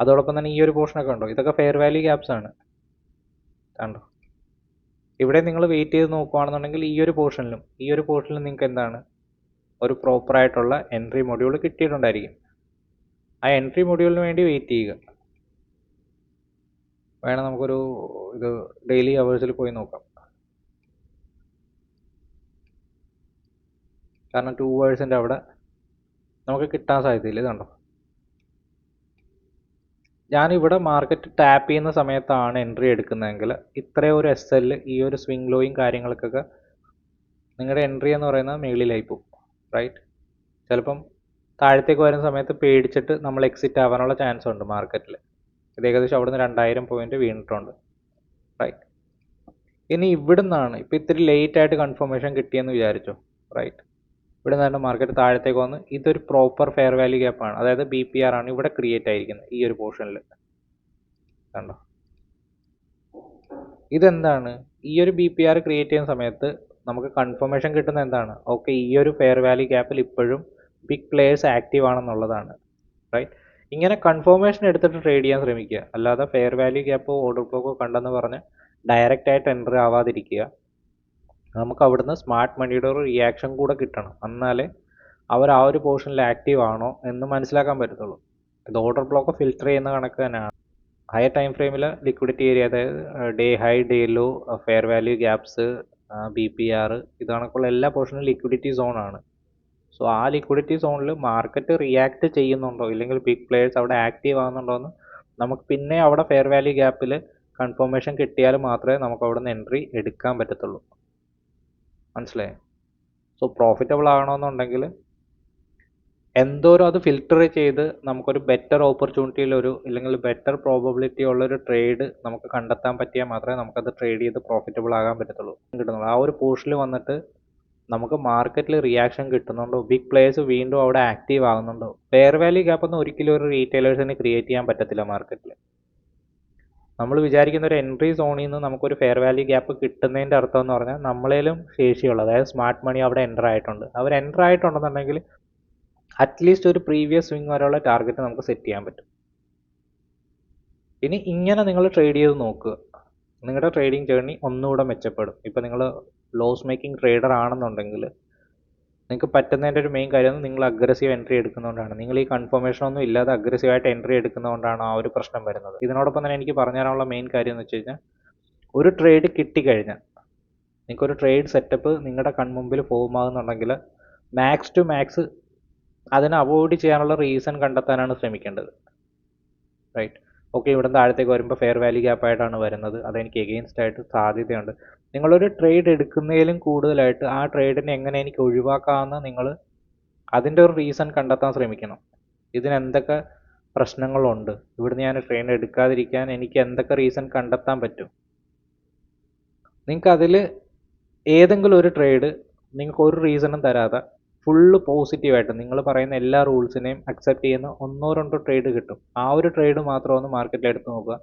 അതോടൊപ്പം തന്നെ ഈ ഒരു പോർഷനൊക്കെ ഉണ്ടോ, ഇതൊക്കെ ഫെയർ വാല്യൂ ഗ്യാപ്സ് ആണ്. കണ്ടോ, ഇവിടെ നിങ്ങൾ വെയിറ്റ് ചെയ്ത് നോക്കുകയാണെന്നുണ്ടെങ്കിൽ ഈ ഒരു പോർഷനിലും നിങ്ങൾക്ക് എന്താണ്, ഒരു പ്രോപ്പറായിട്ടുള്ള എൻട്രി മൊഡ്യൂൾ കിട്ടിയിട്ടുണ്ടായിരിക്കും. ആ എൻട്രി മൊഡ്യൂളിന് വേണ്ടി വെയിറ്റ് ചെയ്യുക. വേണം നമുക്കൊരു ഇത് ഡെയിലി അവേഴ്സിൽ പോയി നോക്കാം. കാരണം 2 hours അവിടെ നമുക്ക് കിട്ടാൻ സാധ്യതയില്ല. ഇതുണ്ടോ, ഞാനിവിടെ മാർക്കറ്റ് ടാപ്പ് ചെയ്യുന്ന സമയത്താണ് എൻട്രി എടുക്കുന്നതെങ്കിൽ ഇത്രയും ഒരു SL, ഈ ഒരു സ്വിംഗ് ലോയും കാര്യങ്ങൾക്കൊക്കെ നിങ്ങളുടെ എൻട്രി എന്ന് പറയുന്നത് മേളിലായി പോകും. റൈറ്റ്? ചിലപ്പം താഴത്തേക്ക് വരുന്ന സമയത്ത് പേടിച്ചിട്ട് നമ്മൾ എക്സിറ്റ് ആവാനുള്ള ചാൻസ് ഉണ്ട് മാർക്കറ്റിൽ. ഇത് ഏകദേശം അവിടുന്ന് 2000 പോയിന്റ് വീണിട്ടുണ്ട്. റൈറ്റ്? ഇനി ഇവിടുന്നാണ് ഇപ്പോൾ ഇത്തിരി ലേറ്റ് ആയിട്ട് കൺഫർമേഷൻ കിട്ടിയെന്ന് വിചാരിച്ചു. റൈറ്റ്? ഇവിടെ നിന്നാണ് മാർക്കറ്റ് താഴത്തേക്ക് വന്ന് ഇതൊരു പ്രോപ്പർ ഫെയർ വാല്യൂ ഗ്യാപ്പാണ്, അതായത് BPR ആണ് ഇവിടെ ക്രിയേറ്റ് ആയിരിക്കുന്നത് ഈ ഒരു പോർഷനിൽ. കണ്ടോ, ഇതെന്താണ്, ഈ ഒരു BPR ക്രിയേറ്റ് ചെയ്യുന്ന സമയത്ത് നമുക്ക് കൺഫർമേഷൻ കിട്ടുന്ന എന്താണ്, ഓക്കെ ഈ ഒരു ഫെയർ വാല്യൂ ഗ്യാപ്പിൽ ഇപ്പോഴും ബിഗ് പ്ലേയേഴ്സ് ആക്റ്റീവ് ആണെന്നുള്ളതാണ്. റൈറ്റ്? ഇങ്ങനെ കൺഫർമേഷൻ എടുത്തിട്ട് ട്രേഡ് ചെയ്യാൻ ശ്രമിക്കുക. അല്ലാതെ ഫെയർ വാല്യൂ ഗ്യാപ്പോ ഓർഡർ ബ്ലോക്കോ കണ്ടെന്ന് പറഞ്ഞ് ഡയറക്റ്റ് ആയിട്ട് എൻട്രി ആവാതിരിക്കുക. നമുക്ക് അവിടുന്ന് സ്മാർട്ട് മണിയുടെ ഒരു റിയാക്ഷൻ കൂടെ കിട്ടണം, എന്നാലേ അവർ ആ ഒരു പോർഷനിൽ ആക്റ്റീവ് ആണോ എന്ന് മനസ്സിലാക്കാൻ പറ്റത്തുള്ളൂ. ഇത് ഓർഡർ ബ്ലോക്ക് ഫിൽറ്റർ ചെയ്യുന്ന കണക്ക് തന്നെയാണ്. ഹയർ ടൈം ഫ്രെയിമിൽ ലിക്വിഡിറ്റി ഏരിയ, അതായത് day high, day low, fair value gaps, BPR, ഇത് കണക്കുള്ള എല്ലാ പോർഷനും ലിക്വിഡിറ്റി സോണാണ്. സോ ആ ലിക്വിഡിറ്റി സോണിൽ മാർക്കറ്റ് റിയാക്ട് ചെയ്യുന്നുണ്ടോ, ഇല്ലെങ്കിൽ ബിഗ് പ്ലേയേഴ്സ് അവിടെ ആക്റ്റീവ് ആകുന്നുണ്ടോ എന്ന് നമുക്ക് പിന്നെ അവിടെ ഫെയർ വാല്യൂ ഗ്യാപ്പിൽ കൺഫർമേഷൻ കിട്ടിയാൽ മാത്രമേ നമുക്ക് അവിടെ നിന്ന് എൻട്രി എടുക്കാൻ പറ്റത്തുള്ളൂ. മനസ്സിലായി? സോ പ്രോഫിറ്റബിൾ ആകണമെന്നുണ്ടെങ്കിൽ എന്തോരം അത് ഫിൽറ്റർ ചെയ്ത് നമുക്കൊരു ബെറ്റർ ഓപ്പർച്യൂണിറ്റിയിലൊരു, ഇല്ലെങ്കിൽ ബെറ്റർ പ്രോബബിലിറ്റി ഉള്ളൊരു ട്രേഡ് നമുക്ക് കണ്ടെത്താൻ പറ്റിയാൽ മാത്രമേ നമുക്കത് ട്രേഡ് ചെയ്ത് പ്രോഫിറ്റബിൾ ആകാൻ പറ്റത്തുള്ളൂ. ആ ഒരു പോർഷനിൽ വന്നിട്ട് നമുക്ക് മാർക്കറ്റിൽ റിയാക്ഷൻ കിട്ടുന്നുണ്ടോ, ബിഗ് പ്ലേയേഴ്സ് വീണ്ടും അവിടെ ആക്റ്റീവ് ആകുന്നുണ്ടോ. ഫെയർ വാല്യൂ ഗ്യാപ്പ് ഒന്നും ഒരിക്കലും ഒരു റീറ്റെയിലേഴ്സിന് ക്രിയേറ്റ് ചെയ്യാൻ പറ്റത്തില്ല മാർക്കറ്റിൽ. നമ്മൾ വിചാരിക്കുന്ന ഒരു എൻട്രി സോണിൽ നിന്ന് നമുക്കൊരു ഫെയർ വാല്യൂ ഗ്യാപ്പ് കിട്ടുന്നതിൻ്റെ അർത്ഥം എന്ന് പറഞ്ഞാൽ നമ്മളേലും ശേഷിയുള്ള, അതായത് സ്മാർട്ട് മണി അവിടെ എൻ്റർ ആയിട്ടുണ്ട്. അവർ എൻ്റർ ആയിട്ടുണ്ടെന്നുണ്ടെങ്കിൽ അറ്റ്ലീസ്റ്റ് ഒരു പ്രീവിയസ് സ്വിംഗ് വരെയുള്ള ടാർഗറ്റ് നമുക്ക് സെറ്റ് ചെയ്യാൻ പറ്റും. ഇനി ഇങ്ങനെ നിങ്ങൾ ട്രേഡ് ചെയ്ത് നോക്കുക, നിങ്ങളുടെ ട്രേഡിംഗ് ജേർണി ഒന്നുകൂടെ മെച്ചപ്പെടും. ഇപ്പോൾ നിങ്ങൾ ലോസ് മേക്കിംഗ് ട്രേഡർ ആണെന്നുണ്ടെങ്കിൽ നിങ്ങൾക്ക് പറ്റുന്നതിൻ്റെ ഒരു മെയിൻ കാര്യം നിങ്ങൾ അഗ്രസീവ് എൻട്രി എടുക്കുന്നതുകൊണ്ടാണ്. നിങ്ങൾ ഈ കൺഫർമേഷൻ ഒന്നും ഇല്ലാതെ അഗ്രസീവായിട്ട് എൻട്രി എടുക്കുന്നതുകൊണ്ടാണ് ആ ഒരു പ്രശ്നം വരുന്നത്. ഇതിനോടൊപ്പം തന്നെ എനിക്ക് പറഞ്ഞു തരാനുള്ള മെയിൻ കാര്യം എന്ന് വെച്ച് കഴിഞ്ഞാൽ, ഒരു ട്രേഡ് കിട്ടിക്കഴിഞ്ഞാൽ നിങ്ങൾക്കൊരു ട്രേഡ് സെറ്റപ്പ് നിങ്ങളുടെ കൺമുമ്പിൽ ഫോം ആകുന്നുണ്ടെങ്കിൽ മാക്സ് ടു മാക്സ് അതിനെ അവോയ്ഡ് ചെയ്യാനുള്ള റീസൺ കണ്ടെത്താനാണ് ശ്രമിക്കേണ്ടത്. റൈറ്റ്? ഓക്കെ, ഇവിടുന്ന് താഴത്തേക്ക് വരുമ്പോൾ ഫെയർ വാല്യൂ ഗ്യാപ്പായിട്ടാണ് വരുന്നത്, അതെനിക്ക് എഗെയിൻസ്റ്റ് ആയിട്ട് സാധ്യതയുണ്ട്. നിങ്ങളൊരു ട്രേഡ് എടുക്കുന്നതിലും കൂടുതലായിട്ട് ആ ട്രേഡിനെ എങ്ങനെ എനിക്ക് ഒഴിവാക്കാമെന്ന് നിങ്ങൾ അതിൻ്റെ ഒരു റീസൺ കണ്ടെത്താൻ ശ്രമിക്കണം. ഇതിനെന്തൊക്കെ പ്രശ്നങ്ങളുണ്ട്, ഇവിടുന്ന് ഞാൻ ട്രേഡ് എടുക്കാതിരിക്കാൻ എനിക്ക് എന്തൊക്കെ റീസൺ കണ്ടെത്താൻ പറ്റും. നിങ്ങൾക്ക് അതിൽ ഏതെങ്കിലും ഒരു ട്രേഡ് നിങ്ങൾക്ക് ഒരു റീസണും തരാതെ ഫുള്ള് പോസിറ്റീവായിട്ട് നിങ്ങൾ പറയുന്ന എല്ലാ റൂൾസിനെയും അക്സെപ്റ്റ് ചെയ്യുന്ന 1-2 ട്രേഡ് കിട്ടും. ആ ഒരു ട്രേഡ് മാത്രം ഒന്ന് മാർക്കറ്റിൽ എടുത്ത് നോക്കുക,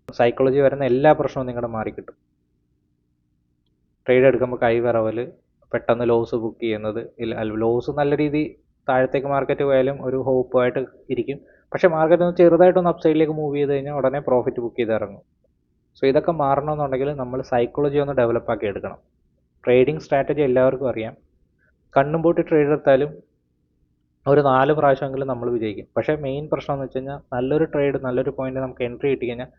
സൈക്കോളജി വരുന്ന എല്ലാ പ്രശ്നവും നിങ്ങളുടെ മാറിക്കിട്ടും. ട്രേഡ് എടുക്കുമ്പോൾ കൈവിറവൽ, പെട്ടെന്ന് ലോസ് ബുക്ക് ചെയ്യുന്നത്, ലോസ് നല്ല രീതി താഴത്തേക്ക് മാർക്കറ്റ് പോയാലും ഒരു ഹോപ്പായിട്ട് ഇരിക്കും. പക്ഷേ മാർക്കറ്റ് ഒന്ന് ചെറുതായിട്ടൊന്ന് അപ്സൈഡിലേക്ക് മൂവ് ചെയ്ത് കഴിഞ്ഞാൽ ഉടനെ പ്രോഫിറ്റ് ബുക്ക് ചെയ്ത് ഇറങ്ങും. സോ ഇതൊക്കെ മാറണമെന്നുണ്ടെങ്കിൽ നമ്മൾ സൈക്കോളജി ഒന്ന് ഡെവലപ്പാക്കി എടുക്കണം. ട്രേഡിംഗ് സ്ട്രാറ്റജി എല്ലാവർക്കും അറിയാം. കണ്ണും പൂട്ടി ട്രേഡ് എടുത്താലും ഒരു 4 പ്രാവശ്യമെങ്കിലും നമ്മൾ വിജയിക്കും. പക്ഷേ മെയിൻ പ്രശ്നം എന്ന് വെച്ച് കഴിഞ്ഞാൽ നല്ലൊരു ട്രേഡ്, നല്ലൊരു പോയിന്റ് നമുക്ക് എൻട്രി കിട്ടി കഴിഞ്ഞാൽ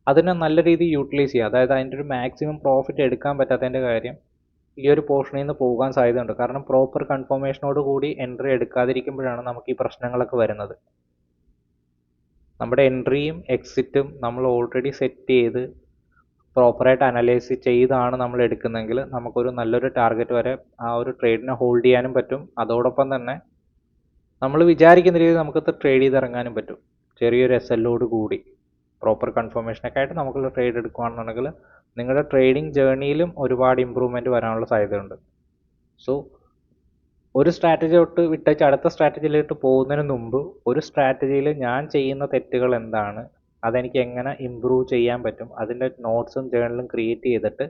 അതിനെ നല്ല രീതിയിൽ യൂട്ടിലൈസ് ചെയ്യുക. അതായത് അതിൻ്റെ ഒരു മാക്സിമം പ്രോഫിറ്റ് എടുക്കാൻ പറ്റാത്തതിൻ്റെ കാര്യം ഈ ഒരു പോർഷനിൽ നിന്ന് പോകാൻ സാധ്യതയുണ്ട്. കാരണം പ്രോപ്പർ കൺഫർമേഷനോട് കൂടി എൻട്രി എടുക്കാതിരിക്കുമ്പോഴാണ് നമുക്ക് ഈ പ്രശ്നങ്ങളൊക്കെ വരുന്നത്. നമ്മുടെ എൻട്രിയും എക്സിറ്റും നമ്മൾ ഓൾറെഡി സെറ്റ് ചെയ്ത് പ്രോപ്പറായിട്ട് അനലൈസ് ചെയ്താണ് നമ്മൾ എടുക്കുന്നതെങ്കിൽ നമുക്കൊരു നല്ലൊരു ടാർഗറ്റ് വരെ ആ ഒരു ട്രേഡിനെ ഹോൾഡ് ചെയ്യാനും പറ്റും. അതോടൊപ്പം തന്നെ നമ്മൾ വിചാരിക്കുന്ന രീതിയിൽ നമുക്കത് ട്രേഡ് ചെയ്ത് ഇറങ്ങാനും പറ്റും. ചെറിയൊരു SLോട് കൂടി പ്രോപ്പർ കൺഫർമേഷനൊക്കെ ആയിട്ട് നമുക്കുള്ള ട്രേഡ് എടുക്കുകയാണെന്നുണ്ടെങ്കിൽ നിങ്ങളുടെ ട്രേഡിംഗ് ജേർണിയിലും ഒരുപാട് ഇമ്പ്രൂവ്മെൻറ്റ് വരാനുള്ള സാധ്യതയുണ്ട്. സോ ഒരു സ്ട്രാറ്റജി തൊട്ട് വിട്ടേച്ച് അടുത്ത സ്ട്രാറ്റജിയിലോട്ട് പോകുന്നതിന് മുമ്പ് ഒരു സ്ട്രാറ്റജിയിൽ ഞാൻ ചെയ്യുന്ന തെറ്റുകൾ എന്താണ്, അതെനിക്ക് എങ്ങനെ ഇമ്പ്രൂവ് ചെയ്യാൻ പറ്റും, അതിൻ്റെ നോട്ട്സും ജേർണലും ക്രിയേറ്റ് ചെയ്തിട്ട്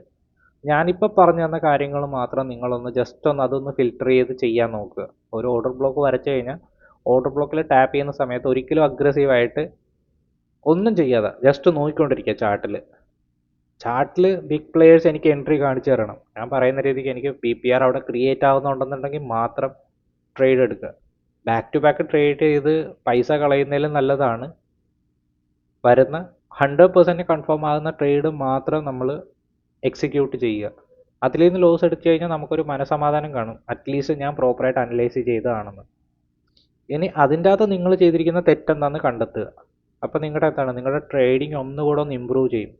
ഞാനിപ്പോൾ പറഞ്ഞു തന്ന കാര്യങ്ങൾ മാത്രം നിങ്ങളൊന്ന് ജസ്റ്റ് ഒന്ന് അതൊന്ന് ഫിൽറ്റർ ചെയ്ത് ചെയ്യാൻ നോക്കുക. ഒരു ഓർഡർ ബ്ലോക്ക് വരച്ചു കഴിഞ്ഞാൽ ഓർഡർ ബ്ലോക്കിൽ ടാപ്പ് ചെയ്യുന്ന സമയത്ത് ഒരിക്കലും അഗ്രസീവായിട്ട് ഒന്നും ചെയ്യാതെ ജസ്റ്റ് നോക്കിക്കൊണ്ടിരിക്കുക. ചാർട്ടിൽ ബിഗ് പ്ലെയേഴ്സ് എനിക്ക് എൻട്രി കാണിച്ചു തരണം. ഞാൻ പറയുന്ന രീതിക്ക് എനിക്ക് PPR അവിടെ ക്രിയേറ്റ് ആവുന്നുണ്ടെന്നുണ്ടെങ്കിൽ മാത്രം ട്രേഡ് എടുക്കുക. ബാക്ക് ടു ബാക്ക് ട്രേഡ് ചെയ്ത് പൈസ കളയുന്നതിലും നല്ലതാണ് വരുന്ന 100% കൺഫേം ആകുന്ന ട്രേഡ് മാത്രം നമ്മൾ എക്സിക്യൂട്ട് ചെയ്യുക. അതിൽ നിന്ന് ലോസ് എടുത്തു കഴിഞ്ഞാൽ നമുക്കൊരു മനസമാധാനം കാണും, അറ്റ്ലീസ്റ്റ് ഞാൻ പ്രോപ്പറായിട്ട് അനലൈസ് ചെയ്തതാണെന്ന്. ഇനി അതിൻ്റെ അകത്ത് നിങ്ങൾ ചെയ്തിരിക്കുന്ന തെറ്റെന്താണെന്ന് കണ്ടെത്തുക. അപ്പോൾ നിങ്ങളുടെ ട്രേഡിങ് ഒന്നുകൂടെ ഒന്ന് ഇമ്പ്രൂവ് ചെയ്യും.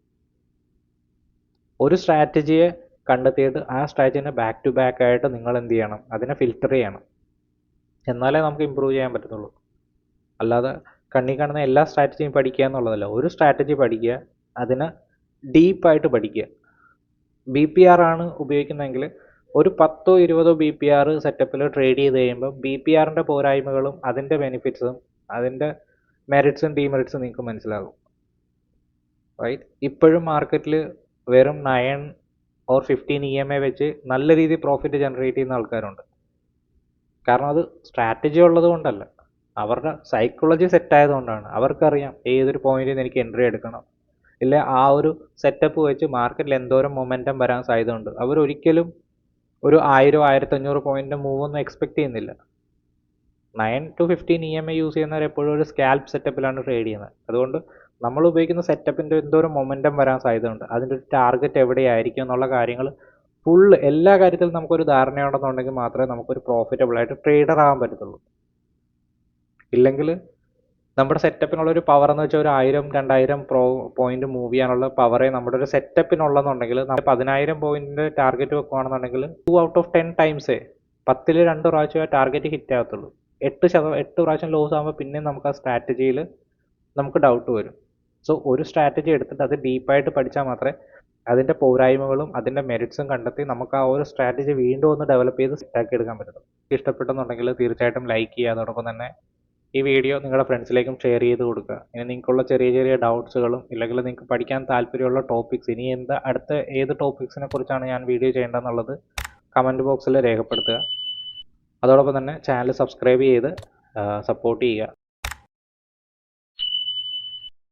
ഒരു സ്ട്രാറ്റജിയെ കണ്ടെത്തിയിട്ട് ആ സ്ട്രാറ്റജിനെ ബാക്ക് ടു ബാക്ക് ആയിട്ട് നിങ്ങൾ എന്ത് ചെയ്യണം, അതിനെ ഫിൽറ്റർ ചെയ്യണം. എന്നാലേ നമുക്ക് ഇമ്പ്രൂവ് ചെയ്യാൻ പറ്റത്തുള്ളൂ. അല്ലാതെ കണ്ണി കാണുന്ന എല്ലാ സ്ട്രാറ്റജിയും പഠിക്കുക എന്നുള്ളതല്ല. ഒരു സ്ട്രാറ്റജി പഠിക്കുക, അതിനെ ഡീപ്പായിട്ട് പഠിക്കുക. BPR ആണ് ഉപയോഗിക്കുന്നതെങ്കിൽ ഒരു 10-20 BPR സെറ്റപ്പിൽ ട്രേഡ് ചെയ്ത് കഴിയുമ്പോൾ BPRൻ്റെ പോരായ്മകളും അതിൻ്റെ ബെനിഫിറ്റ്സും അതിൻ്റെ മെറിറ്റ്സും ഡീമെറിറ്റ്സും നിങ്ങൾക്ക് മനസ്സിലാകും. റൈറ്റ്? ഇപ്പോഴും മാർക്കറ്റിൽ വെറും 9 or 15 EMA വെച്ച് നല്ല രീതിയിൽ പ്രോഫിറ്റ് ജനറേറ്റ് ചെയ്യുന്ന ആൾക്കാരുണ്ട്. കാരണം അത് സ്ട്രാറ്റജി ഉള്ളത് കൊണ്ടല്ല, അവരുടെ സൈക്കോളജി സെറ്റ് ആയതുകൊണ്ടാണ്. അവർക്കറിയാം ഏതൊരു പോയിന്റിൽ നിന്ന് എനിക്ക് എൻട്രി എടുക്കണം, ഇല്ല ആ ഒരു സെറ്റപ്പ് വെച്ച് മാർക്കറ്റിൽ എന്തോരം മൊമെൻറ്റം വരാൻ സാധ്യതയുണ്ട്. അവരൊരിക്കലും ഒരു 1000-1500 പോയിൻ്റ് മൂവ് ഒന്നും എക്സ്പെക്റ്റ് ചെയ്യുന്നില്ല. 9 to 15 EMA യൂസ് ചെയ്യുന്നവർ എപ്പോഴും ഒരു സ്കാൽപ്പ് സെറ്റപ്പിലാണ് ട്രേഡ് ചെയ്യുന്നത്. അതുകൊണ്ട് നമ്മൾ ഉപയോഗിക്കുന്ന സെറ്റപ്പിൻ്റെ എന്തോരം മൊമെൻറ്റം വരാൻ സാധ്യതയുണ്ട്, അതിൻ്റെ ഒരു ടാർഗറ്റ് എവിടെയായിരിക്കും എന്നുള്ള കാര്യങ്ങൾ ഫുൾ എല്ലാ കാര്യത്തിലും നമുക്കൊരു ധാരണയുണ്ടെന്നുണ്ടെങ്കിൽ മാത്രമേ നമുക്കൊരു പ്രോഫിറ്റബിളായിട്ട് ട്രേഡർ ആകാൻ പറ്റത്തുള്ളൂ. ഇല്ലെങ്കിൽ നമ്മുടെ സെറ്റപ്പിനുള്ള ഒരു പവർ എന്ന് വെച്ചാൽ ഒരു 1000-2000 പോയിന്റ് മൂവ് ചെയ്യാനുള്ള പവറേ നമ്മുടെ ഒരു സെറ്റപ്പിനുള്ളതെന്നുണ്ടെങ്കിൽ നമ്മൾ 10,000 പോയിന്റിൻ്റെ ടാർഗറ്റ് വെക്കുകയാണെന്നുണ്ടെങ്കിൽ 2 out of 10 ടൈംസേ 10ൽ 2 പ്രാവശ്യം ആ ടാർഗറ്റ് ഹിറ്റ് ആകത്തുള്ളൂ. 8 പ്രാവശ്യം ലോസ് ആകുമ്പോൾ പിന്നെ നമുക്ക് ആ സ്ട്രാറ്റജിയിൽ നമുക്ക് ഡൗട്ട് വരും. സോ ഒരു സ്ട്രാറ്റജി എടുത്തിട്ട് അത് ഡീപ്പായിട്ട് പഠിച്ചാൽ മാത്രമേ അതിൻ്റെ പോരായ്മകളും അതിൻ്റെ മെറിറ്റ്സും കണ്ടെത്തി നമുക്ക് ആ ഒരു സ്ട്രാറ്റജി വീണ്ടും ഒന്ന് ഡെവലപ്പ് ചെയ്ത് സെറ്റാക്കി എടുക്കാൻ പറ്റുള്ളൂ. ഇഷ്ടപ്പെട്ടെന്നുണ്ടെങ്കിൽ തീർച്ചയായിട്ടും ലൈക്ക് ചെയ്യുക. അതോടൊപ്പം തന്നെ ഈ വീഡിയോ നിങ്ങളുടെ ഫ്രണ്ട്സിലേക്കും ഷെയർ ചെയ്ത് കൊടുക്കുക. ഇനി നിങ്ങൾക്കുള്ള ചെറിയ ചെറിയ ഡൗട്ട്സുകളും ഇല്ലെങ്കിൽ നിങ്ങൾക്ക് പഠിക്കാൻ താല്പര്യമുള്ള ടോപ്പിക്സ്, ഇനി അടുത്ത ഏത് ടോപ്പിക്സിനെ കുറിച്ചാണ് ഞാൻ വീഡിയോ ചെയ്യേണ്ടതെന്നുള്ളത് കമൻറ്റ് ബോക്സിൽ രേഖപ്പെടുത്തുക. അതോടൊപ്പം തന്നെ ചാനൽ സബ്സ്ക്രൈബ് ചെയ്ത് സപ്പോർട്ട് ചെയ്യുക.